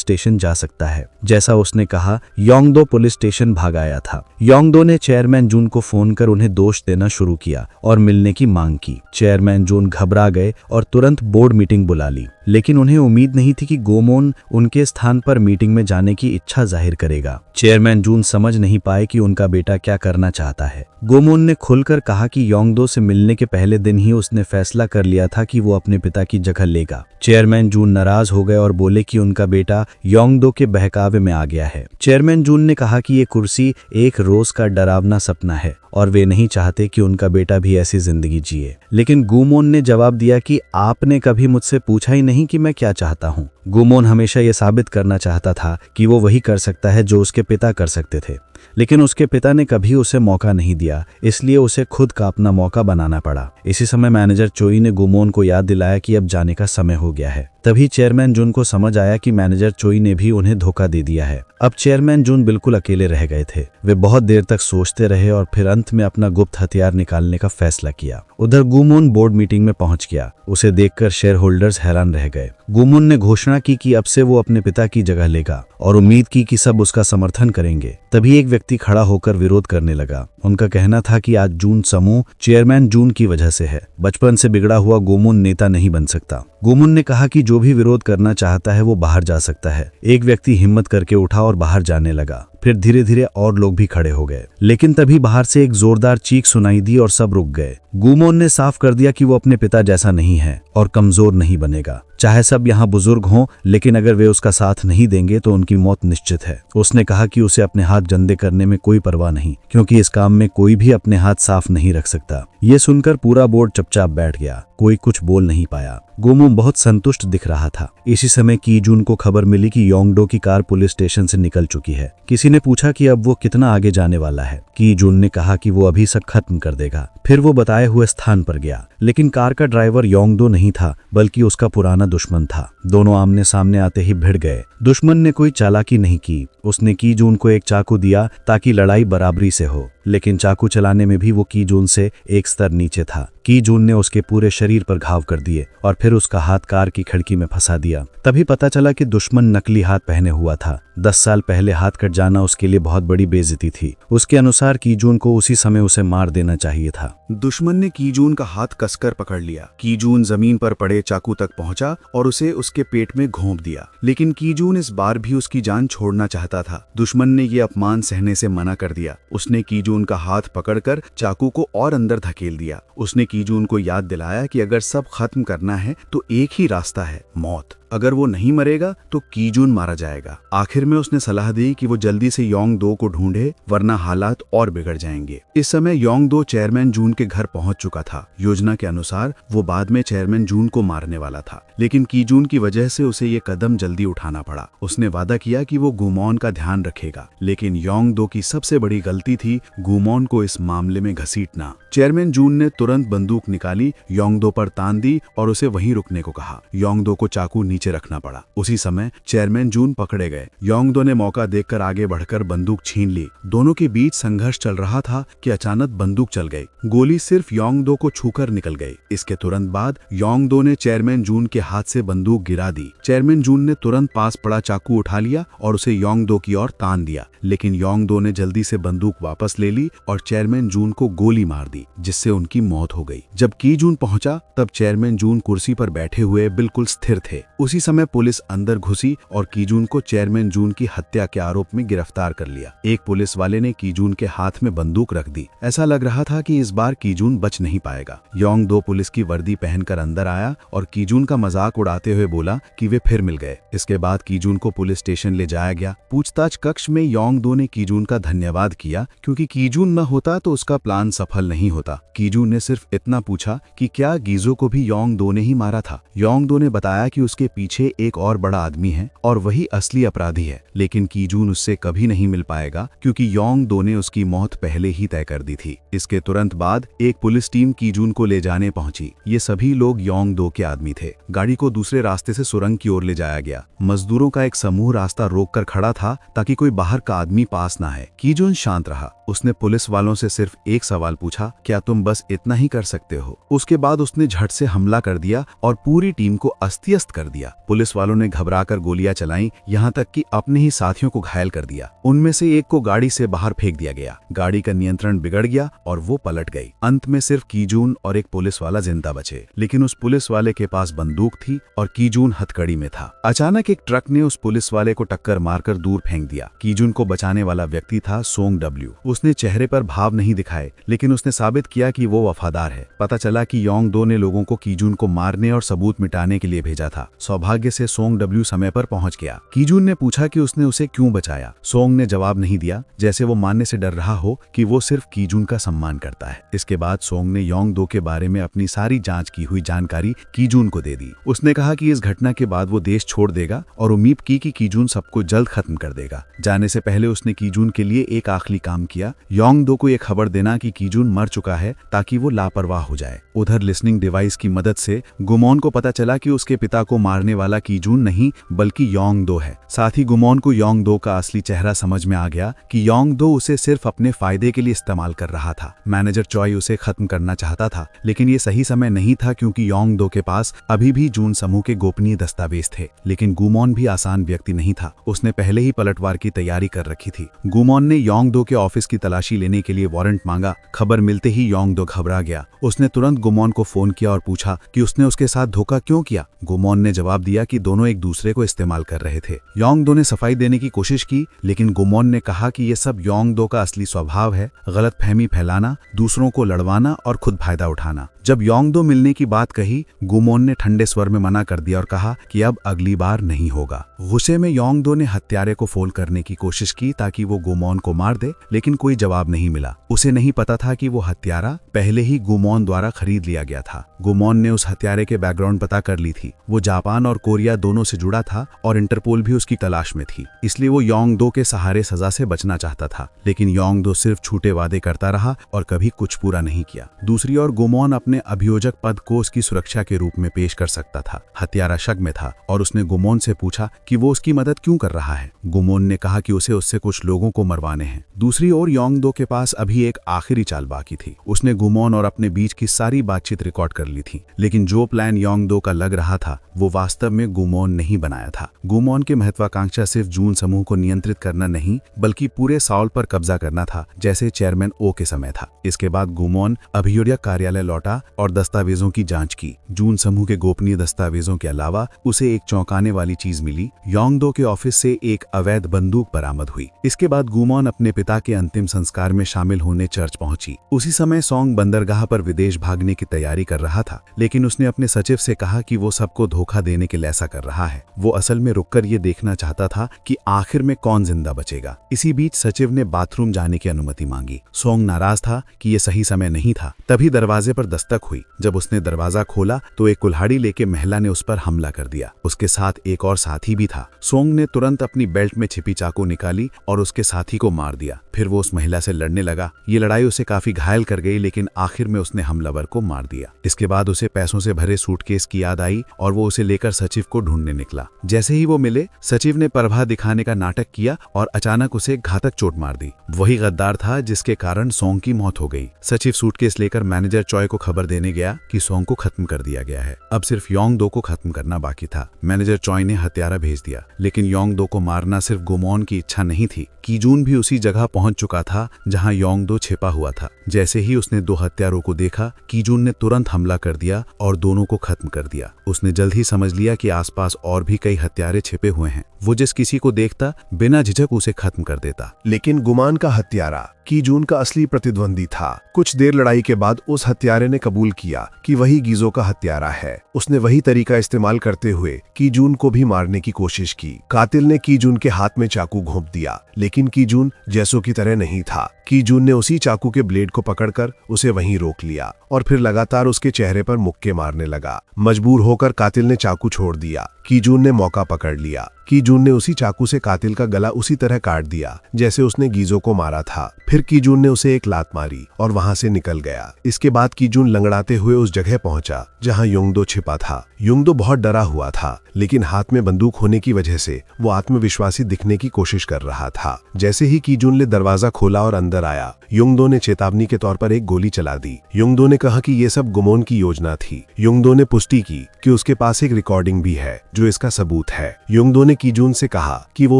स्टेशन जा सकता है। जैसा उसने कहा, योंगदो पुलिस स्टेशन भाग आया था। योंगदो ने चेयरमैन जून को फोन कर उन्हें दोष देना शुरू किया और मिलने की मांग की। चेयरमैन जून घबरा गए और तुरंत बोर्ड मीटिंग बुला ली, लेकिन उन्हें उम्मीद नहीं थी कि गोमोन उनके स्थान पर मीटिंग में जाने की इच्छा जाहिर करेगा। चेयरमैन जून समझ नहीं पाए कि उनका बेटा क्या करना चाहता है। गोमोन ने खुलकर कहा कि योंगदो से मिलने के पहले दिन ही उसने फैसला कर लिया था कि वो अपने पिता की जगह लेगा। चेयरमैन जून नाराज हो गए और बोले कि उनका बेटा योंगदो के बहकावे में आ गया है। चेयरमैन जून ने कहा कि ये कुर्सी एक रोज का डरावना सपना है और वे नहीं चाहते कि उनका बेटा भी ऐसी जिंदगी जिए। लेकिन गुमोन ने जवाब दिया कि आपने कभी मुझसे पूछा ही नहीं कि मैं क्या चाहता हूँ। गुमोन हमेशा ये साबित करना चाहता था कि वो वही कर सकता है जो उसके पिता कर सकते थे, लेकिन उसके पिता ने कभी उसे मौका नहीं दिया, इसलिए उसे खुद का अपना मौका बनाना पड़ा। इसी समय मैनेजर चोई ने गुमोन को याद दिलाया कि अब जाने का समय हो गया है। तभी चेयरमैन जून को समझ आया कि मैनेजर चोई ने भी उन्हें धोखा दे दिया है। अब चेयरमैन जून बिल्कुल अकेले रह गए थे। वे बहुत देर तक सोचते रहे और फिर अंत में अपना गुप्त हथियार निकालने का फैसला किया। उधर गुमोन बोर्ड मीटिंग में पहुंच गया। उसे देखकर शेयर होल्डर्स हैरान रह गए। गुमोन ने घोषणा की कि अब से वो अपने पिता की जगह लेगा और उम्मीद की कि सब उसका समर्थन करेंगे। तभी एक व्यक्ति खड़ा होकर विरोध करने लगा। उनका कहना था कि आज जून समूह चेयरमैन जून की वजह से है। बचपन से बिगड़ा हुआ गुमोन नेता नहीं बन सकता। गुमोन ने कहा कि जो भी विरोध करना चाहता है वो बाहर जा सकता है। एक व्यक्ति हिम्मत करके उठा और बाहर जाने लगा। फिर धीरे धीरे और लोग भी खड़े हो गए, लेकिन तभी बाहर से एक जोरदार चीख सुनाई दी और सब रुक गए। गुमोन ने साफ कर दिया कि वो अपने पिता जैसा नहीं है और कमजोर नहीं बनेगा। चाहे सब यहाँ बुजुर्ग हों, लेकिन अगर वे उसका साथ नहीं देंगे तो उनकी मौत निश्चित है। उसने कहा कि उसे अपने हाथ गंदे करने में कोई परवाह नहीं, क्योंकि इस काम में कोई भी अपने हाथ साफ नहीं रख सकता। ये सुनकर पूरा बोर्ड चुपचाप बैठ गया। कोई कुछ बोल नहीं पाया। गुमोन बहुत संतुष्ट दिख रहा था। इसी समय कीजून को खबर मिली कि योंगडो की कार पुलिस स्टेशन से निकल चुकी है। किसी ने पूछा कि अब वो कितना आगे जाने वाला है। कीजून ने कहा कि वो अभी सब खत्म कर देगा। फिर वो बताए हुए स्थान पर गया, लेकिन कार का ड्राइवर योंगडो नहीं था, बल्कि उसका पुराना दुश्मन था। दोनों आमने सामने आते ही भिड़ गए। दुश्मन ने कोई चालाकी नहीं की। उसने कीजून को एक चाकू दिया ताकि लड़ाई बराबरी से हो, लेकिन चाकू चलाने में भी वो कीजून से एक स्तर नीचे था। कीजून ने उसके पूरे शरीर पर घाव कर दिए और फिर उसका हाथ कार की खिड़की में फंसा दिया। तभी पता चला कि दुश्मन नकली हाथ पहने हुआ था। 10 साल पहले हाथ कट जाना उसके लिए बहुत बड़ी बेइज्जती थी। उसके अनुसार कीजून को उसी समय उसे मार देना चाहिए था। दुश्मन ने कीजून का हाथ कसकर पकड़ लिया। कीजून जमीन पर पड़े चाकू तक पहुंचा और उसे उसके पेट में घोंप दिया, लेकिन कीजून इस बार भी उसकी जान छोड़ना चाहता था। दुश्मन ने ये अपमान सहने से मना कर दिया। उसने कीजून का हाथ पकड़कर चाकू को और अंदर धकेल दिया। उसने कीजून को याद दिलाया कि अगर सब खत्म करना है तो एक ही रास्ता है, मौत। अगर वो नहीं मरेगा तो कीजून मारा जाएगा। आखिर में उसने सलाह दी कि वो जल्दी से योंगडो को ढूंढे, वरना हालात और बिगड़ जाएंगे। इस समय योंगडो चेयरमैन जून के घर पहुंच चुका था। योजना के अनुसार वो बाद में चेयरमैन जून को मारने वाला था, लेकिन कीजून की वजह से उसे ये कदम जल्दी उठाना पड़ा। उसने वादा किया कि वो गुमोन का ध्यान रखेगा, लेकिन योंगडो की सबसे बड़ी गलती थी गुमोन को इस मामले में घसीटना। चेयरमैन जून ने तुरंत बंदूक निकाली, योंगडो पर तान दी और उसे वहीं रुकने को कहा। योंगडो को चाकू नीचे रखना पड़ा। उसी समय चेयरमैन जून पकड़े गए। योंगडो ने मौका देखकर आगे बढ़कर बंदूक छीन ली। दोनों के बीच संघर्ष चल रहा था कि अचानक बंदूक चल गई। गोली सिर्फ योंगडो को छूकर निकल गई। इसके तुरंत बाद योंगडो ने चेयरमैन जून के हाथ से बंदूक गिरा दी। चेयरमैन जून ने तुरंत पास पड़ा चाकू उठा लिया और उसे योंगडो की ओर तान दिया, लेकिन योंगडो ने जल्दी से बंदूक वापस ले ली और चेयरमैन जून को गोली मार दी, जिससे उनकी मौत हो गई। जब कीजून पहुंचा तब चेयरमैन जून कुर्सी पर बैठे हुए बिल्कुल स्थिर थे। उसी समय पुलिस अंदर घुसी और कीजून को चेयरमैन जून की हत्या के आरोप में गिरफ्तार कर लिया। एक पुलिस वाले ने कीजून के हाथ में बंदूक रख दी। ऐसा लग रहा था कि इस बार कीजून बच नहीं पाएगा। योंगडो पुलिस की वर्दी पहनकर अंदर आया और कीजून का मजाक उड़ाते हुए बोला कि वे फिर मिल गए। इसके बाद कीजून को पुलिस स्टेशन ले जाया गया। पूछताछ कक्ष में योंगडो ने कीजून का धन्यवाद किया, क्योंकि कीजून न होता तो उसका प्लान सफल नहीं होता। कीजून ने सिर्फ इतना पूछा कि क्या गीजो को भी योंगडो ने ही मारा था। योंगडो ने बताया कि उसके पीछे एक और बड़ा आदमी है और वही असली अपराधी है, लेकिन कीजून उससे कभी नहीं मिल पाएगा क्योंकि योंग दो ने उसकी मौत पहले ही तय कर दी थी। इसके तुरंत बाद एक पुलिस टीम कीजून को ले जाने पहुंची। ये सभी लोग योंग दो के आदमी थे। गाड़ी को दूसरे रास्ते से सुरंग की ओर ले जाया गया। मजदूरों का एक समूह रास्ता रोककर खड़ा था ताकि कोई बाहर का आदमी पास ना आए। कीजून शांत रहा। उसने पुलिस वालों से सिर्फ एक सवाल पूछा, क्या तुम बस इतना ही कर सकते हो? उसके बाद उसने झट से हमला कर दिया और पूरी टीम को अस्त-व्यस्त कर दिया। पुलिस वालों ने घबराकर गोलियां चलाईं, यहाँ तक कि अपने ही साथियों को घायल कर दिया। उनमें से एक को गाड़ी से बाहर फेंक दिया गया। गाड़ी का नियंत्रण बिगड़ गया और वो पलट गई। अंत में सिर्फ कीजून और एक पुलिस वाला जिंदा बचे, लेकिन उस पुलिस वाले के पास बंदूक थी और कीजून हथकड़ी में था। अचानक एक ट्रक ने उस पुलिस वाले को टक्कर मारकर दूर फेंक दिया। कीजून को बचाने वाला व्यक्ति था सोंग डब्ल्यू। उसने चेहरे पर भाव नहीं दिखाए, लेकिन उसने साबित किया कि वो वफादार है। पता चला कि योंग दो ने लोगों को कीजून को मारने और सबूत मिटाने के लिए भेजा था। सौभाग्य से सोंग डब्ल्यू समय पर पहुंच गया। कीजून ने पूछा कि उसने उसे क्यों बचाया। सोंग ने जवाब नहीं दिया, जैसे वो मानने से डर रहा हो कि वो सिर्फ कीजून का सम्मान करता है। इसके बाद सोंग ने योंग दो के बारे में अपनी सारी जांच की हुई जानकारी कीजून को दे दी। उसने कहा कि इस घटना के बाद वो देश छोड़ देगा और उम्मीद की कि कीजून सबको जल्द खत्म कर देगा। जाने से पहले उसने कीजून के लिए एक आखिरी काम किया, योंग दो को ये खबर देना कि कीजून मर चुका है ताकि वो लापरवाह हो जाए। उधर लिसनिंग डिवाइस की मदद से गुमोन को पता चला कि उसके पिता को मारने वाला कीजून नहीं बल्कि योंग दो है। साथ ही गुमोन को योंग दो का असली चेहरा समझ में आ गया कि योंग दो उसे सिर्फ अपने फायदे के लिए इस्तेमाल कर रहा था। मैनेजर चॉय उसे खत्म करना चाहता था, लेकिन ये सही समय नहीं था क्योंकि योंग दो के पास अभी भी जून समूह के गोपनीय दस्तावेज थे। लेकिन गुमोन भी आसान व्यक्ति नहीं था। उसने पहले ही पलटवार की तैयारी कर रखी थी। गुमोन ने योंग दो के ऑफिस की तलाशी लेने के लिए वारंट मांगा। खबर मिलते ही योंग दो घबरा गया। उसने तुरंत गुमोन को फोन किया और पूछा कि उसने उसके साथ धोखा क्यों किया। गुमोन ने जवाब दिया कि दोनों एक दूसरे को इस्तेमाल कर रहे थे। योंग दो ने सफाई देने की कोशिश की, लेकिन गुमोन ने कहा कि ये सब योंग दो का असली स्वभाव है, गलतफहमी फैलाना, दूसरों को लड़वाना और खुद फायदा उठाना। जब योंग दो मिलने की बात कही, गुमोन ने ठंडे स्वर में मना कर दिया और कहा कि अब अगली बार नहीं होगा। गुस्से में योंग दो ने हत्यारे को फोन करने की कोशिश की ताकि वो गुमोन को मार दे, लेकिन कोई जवाब नहीं मिला। उसे नहीं पता था कि वो हत्यारा पहले ही गुमोन द्वारा खरीद लिया गया था। गुमोन ने उस हत्यारे के बैकग्राउंड पता कर ली थी। वो जापान और कोरिया दोनों से जुड़ा था और इंटरपोल भी उसकी तलाश में थी। इसलिए वो योंग दो के सहारे सजा से बचना चाहता था, लेकिन योंग दो सिर्फ झूठे वादे करता रहा और कभी कुछ पूरा नहीं किया। दूसरी ओर गुमोन अपने अभियोजक पद को उसकी सुरक्षा के रूप में पेश कर सकता था। हत्यारा शक में था और उसने गुमोन से पूछा कि वो उसकी मदद क्यों कर रहा है। गुमोन ने कहा कि उसे उससे कुछ लोगों को मरवाने हैं। दूसरी ओर योंग दो के पास अभी एक आखिरी चाल बाकी थी। उसने गुमोन और अपने बीच की सारी बातचीत रिकॉर्ड कर ली थी, लेकिन जो प्लान योंग दो का लग रहा था वो वास्तव में गुमोन नहीं बनाया था। गुमोन की महत्वाकांक्षा सिर्फ जून समूह को नियंत्रित करना नहीं बल्कि पूरे साउल पर कब्जा करना था, जैसे चेयरमैन ओ के समय था। इसके बाद गुमोन अभियोजक कार्यालय लौटा और दस्तावेजों की जांच की। जून समूह के गोपनीय दस्तावेजों के अलावा उसे एक चौंकाने वाली चीज मिली। योंग दो के ऑफिस से एक अवैध बंदूक बरामद हुई। इसके बाद गुमोन अपने पिता के अंतिम संस्कार में शामिल होने चर्च पहुंची। उसी समय सोंग बंदरगाह पर विदेश भागने की तैयारी कर रहा था, लेकिन उसने अपने सचिव से कहा कि वो सबको धोखा देने के लिए ऐसा कर रहा है। वो असल में रुककर ये देखना चाहता था कि आखिर में कौन जिंदा बचेगा। इसी बीच सचिव ने बाथरूम जाने की अनुमति मांगी। सोंग नाराज था कि ये सही समय नहीं था। तभी दरवाजे पर दस्तक हुई। जब उसने दरवाजा खोला तो एक कुल्हाड़ी लेके महिला ने उस पर हमला कर दिया। उसके साथ एक और साथी भी था। सोंग ने तुरंत अपनी बेल्ट में छिपी चाकू निकाली और उसके साथी को मार दिया। फिर वो उस महिला से लड़ने लगा। ये लड़ाई उसे काफी घायल कर गई, लेकिन आखिर में उसने हमलावर को मार दिया। इसके बाद उसे पैसों से भरे सूटकेस की याद आई और वो उसे लेकर सचिव को ढूंढने निकला। जैसे ही वो मिले, सचिव ने प्रभा दिखाने का नाटक किया और अचानक उसे घातक चोट मार दी। वही गद्दार था जिसके कारण सोंग की मौत हो गई। सचिव सूटकेस लेकर मैनेजर चॉय को खबर देने गया कि सोंग को खत्म कर दिया गया है। अब सिर्फ योंग दो को खत्म करना बाकी था। मैनेजर चॉय ने हत्यारा भेज दिया, लेकिन योंग दो को मारना सिर्फ गुमोन की इच्छा नहीं थी। कीजून भी उसी जगह पहुंच चुका था जहां योंग दो छिपा हुआ था। जैसे ही उसने दो हत्यारों को देखा, कीजून ने तुरंत हमला कर दिया और दोनों को खत्म कर दिया। उसने जल्द ही समझ लिया कि आसपास और भी कई हत्यारे छिपे हुए हैं। वो जिस किसी को देखता बिना झिझक उसे खत्म कर देता। लेकिन गुमान का हत्यारा कीजून का असली प्रतिद्वंदी था। कुछ देर लड़ाई के बाद उस हत्यारे ने कबूल किया कि वही गीजो का हत्यारा है। उसने वही तरीका इस्तेमाल करते हुए कीजून को भी मारने की कोशिश की। कातिल ने कीजून के हाथ में चाकू घोंप दिया, लेकिन लेकिन कीजून जैसो की तरह नहीं था। कीजून ने उसी चाकू के ब्लेड को पकड़कर उसे वहीं रोक लिया और फिर लगातार उसके चेहरे पर मुक्के मारने लगा। मजबूर होकर कातिल ने चाकू छोड़ दिया। कीजून ने मौका पकड़ लिया। कीजून ने उसी चाकू से कातिल का गला उसी तरह काट दिया जैसे उसने गीजो को मारा था। फिर कीजून ने उसे एक लात मारी और वहां से निकल गया। इसके बाद कीजून लंगड़ाते हुए उस जगह पहुंचा जहां योंगदो छिपा था। योंगदो बहुत डरा हुआ था, लेकिन हाथ में बंदूक होने की वजह से वो आत्मविश्वासी दिखने की कोशिश कर रहा था। जैसे ही कीजून ने दरवाजा खोला और अंदर आया, योंगदो ने चेतावनी के तौर पर एक गोली चला दी। योंगदो ने कहा कि ये सब गुमोन की योजना थी। योंगदो ने पुष्टि की कि उसके पास एक रिकॉर्डिंग भी है जो इसका सबूत है। योंगदो ने कीजून से कहा कि वो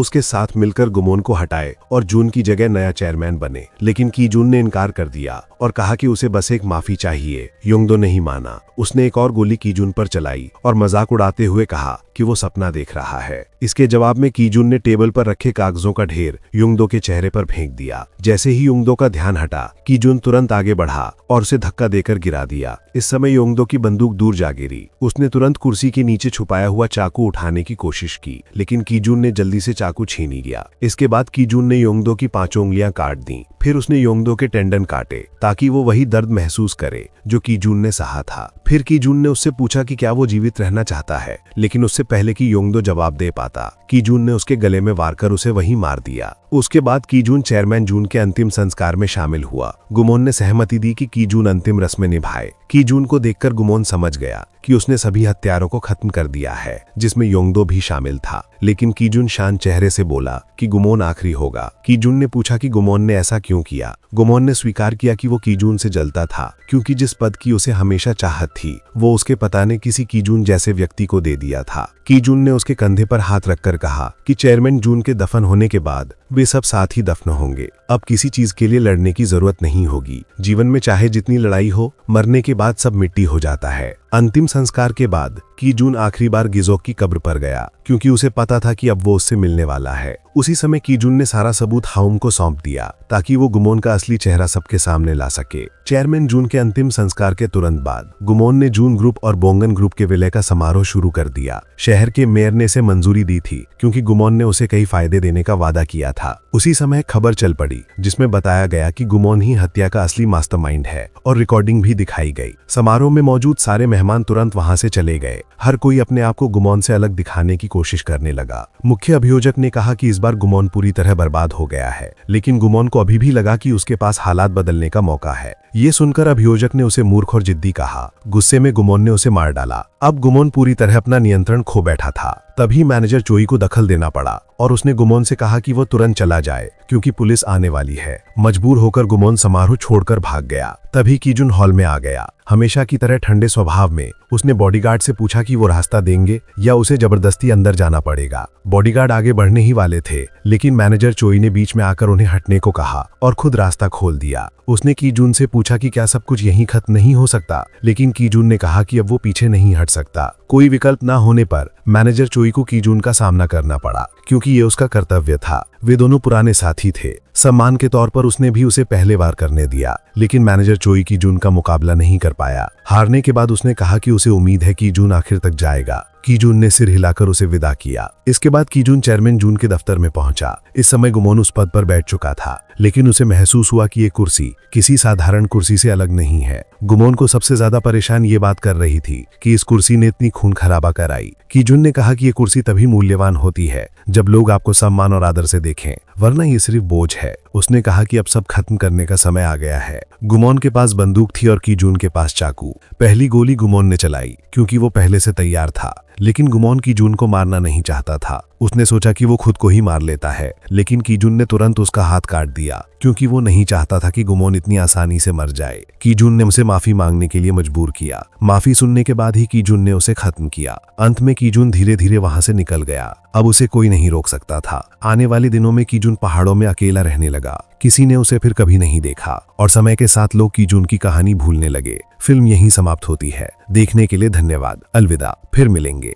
उसके साथ मिलकर गुमोन को हटाए और जून की जगह नया चेयरमैन बने, लेकिन कीजून ने इनकार कर दिया और कहा कि उसे बस एक माफी चाहिए। योंगदो नहीं माना। उसने एक और गोली कीजून पर चलाई और मजाक उड़ाते हुए कहा कि वो सपना देख रहा है। इसके जवाब में कीजून ने टेबल पर रखे कागजों का ढेर योंगदो के चेहरे पर फेंक दिया। जैसे ही योंगदो का ध्यान हटा, कीजून तुरंत आगे बढ़ा और उसे धक्का देकर गिरा दिया। इस समय योंगदो की बंदूक दूर जा गिरी। उसने तुरंत कुर्सी के नीचे छुपाया हुआ चाकू उठाने की कोशिश की, लेकिन कीजून ने जल्दी से चाकू छीन लिया। इसके बाद कीजून ने योंगदो की 5 उंगलियां काट दी। फिर उसने योंगदो के टेंडन काटे ताकि वो वही दर्द महसूस करे जो कीजून ने सहा था। फिर कीजून ने उससे पूछा कि क्या वो जीवित रहना चाहता है, लेकिन उससे पहले कि योंगदो जवाब दे पाता, कीजून ने उसके गले में वार कर उसे वहीं मार दिया। उसके बाद कीजून चेयरमैन जून के अंतिम संस्कार में शामिल हुआ। गुमोन ने सहमति दी कि कीजून अंतिम रस्में निभाए। कीजून को देखकर गुमोन समझ गया कि उसने सभी हत्यारों को खत्म कर दिया है, जिसमें योंगदो भी शामिल था। लेकिन कीजून शांत चेहरे से बोला कि गुमोन आखिरी होगा। कीजून ने पूछा कि गुमोन ने ऐसा क्यों किया। गुमोन ने स्वीकार किया कि वो कीजून से जलता था, क्योंकि जिस पद की उसे हमेशा चाहत थी वो उसके पिता ने किसी कीजून जैसे व्यक्ति को दे दिया था। कीजून ने उसके कंधे पर हाथ रखकर कहा कि चेयरमैन जून के दफन होने के बाद वे सब साथ ही दफन होंगे। अब किसी चीज के लिए लड़ने की जरूरत नहीं होगी। जीवन में चाहे जितनी लड़ाई हो, मरने के बाद सब मिट्टी हो जाता है। अंतिम संस्कार के बाद कीजून आखिरी बार गिजोक की कब्र पर गया, क्योंकि उसे पता था कि अब वो उससे मिलने वाला है। उसी समय कीजून ने सारा सबूत हाउम को सौंप दिया ताकि वो गुमोन का असली चेहरा सबके सामने ला सके। चेयरमैन जून के अंतिम संस्कार के तुरंत बाद गुमोन ने जून ग्रुप और बोंगन ग्रुप के विलय का समारोह शुरू कर दिया। शहर के मेयर ने इसे मंजूरी दी थी, क्योंकि गुमोन ने उसे कई फायदे देने का वादा किया था। उसी समय खबर चल पड़ी जिसमें बताया गया कि गुमोन ही हत्या का असली मास्टरमाइंड है, और रिकॉर्डिंग भी दिखाई गई। समारोह में मौजूद सारे मेहमान तुरंत वहां से चले गए। हर कोई अपने आप को गुमोन से अलग दिखाने की कोशिश करने लगा। मुख्य अभियोजक ने कहा कि इस बार गुमोन पूरी तरह बर्बाद हो गया है, लेकिन गुमोन को अभी भी लगा कि उसके पास हालात बदलने का मौका है। ये सुनकर अभियोजक ने उसे मूर्ख और जिद्दी कहा। गुस्से में गुमोन ने उसे मार डाला। अब गुमोन पूरी तरह अपना नियंत्रण खो बैठा था। तभी मैनेजर चोई को दखल देना पड़ा और उसने गुमोन से कहा कि वो तुरंत चला जाए, क्योंकि पुलिस आने वाली है। मजबूर होकर गुमोन समारोह छोड़कर भाग गया। तभी कीजून हॉल में आ गया। हमेशा की तरह ठंडे स्वभाव में उसने बॉडीगार्ड से पूछा कि वो रास्ता देंगे या उसे जबरदस्ती अंदर जाना पड़ेगा। बॉडीगार्ड आगे बढ़ने ही वाले थे, लेकिन मैनेजर चोई ने बीच में आकर उन्हें हटने को कहा और खुद रास्ता खोल दिया। उसने कीजून से पूछा कि क्या सब कुछ यहीं खत्म नहीं हो सकता, लेकिन कीजून ने कहा कि अब वो पीछे नहीं हट सकता। कोई विकल्प ना होने पर मैनेजर चोई को कीजून का सामना करना पड़ा, क्योंकि ये उसका कर्तव्य था। वे दोनों पुराने साथी थे। सम्मान के तौर पर उसने भी उसे पहले बार करने दिया, लेकिन मैनेजर चोई कीजून का मुकाबला नहीं कर पाया। हारने के बाद उसने कहा कि उसे उम्मीद है कि कीजून आखिर तक जाएगा। कीजून ने सिर हिलाकर उसे विदा किया। इसके बाद कीजून चेयरमैन जून के दफ्तर में पहुंचा। इस समय गुमोन उस पद पर बैठ चुका था, लेकिन उसे महसूस हुआ कि ये कुर्सी किसी साधारण कुर्सी से अलग नहीं है। गुमोन को सबसे ज्यादा परेशान ये बात कर रही थी कि इस कुर्सी ने इतनी खून खराबा कराई। कीजून ने कहा कि ये कुर्सी तभी मूल्यवान होती है जब लोग आपको सम्मान और आदर से देखें, वरना ये सिर्फ बोझ है। उसने कहा कि अब सब खत्म करने का समय आ गया है। गुमोन के पास बंदूक थी और कीजून के पास चाकू। पहली गोली गुमोन ने चलाई, क्योंकि वो पहले से तैयार था, लेकिन गुमोन कीजून को मारना नहीं चाहता था। उसने सोचा कि वो खुद को ही मार लेता है, लेकिन कीजून ने तुरंत उसका हाथ काट दिया, क्योंकि वो नहीं चाहता था कि गुमोन इतनी आसानी से मर जाए। कीजून ने उसे माफी मांगने के लिए मजबूर किया। माफी सुनने के बाद ही कीजून ने उसे खत्म किया। अंत में कीजून धीरे धीरे वहां से निकल गया। अब उसे कोई नहीं रोक सकता था। आने वाले दिनों में कीजून पहाड़ों में अकेला रहने लगा। किसी ने उसे फिर कभी नहीं देखा, और समय के साथ लोग कीजून की कहानी भूलने लगे। फिल्म यहीं समाप्त होती है। देखने के लिए धन्यवाद। अलविदा, फिर मिलेंगे।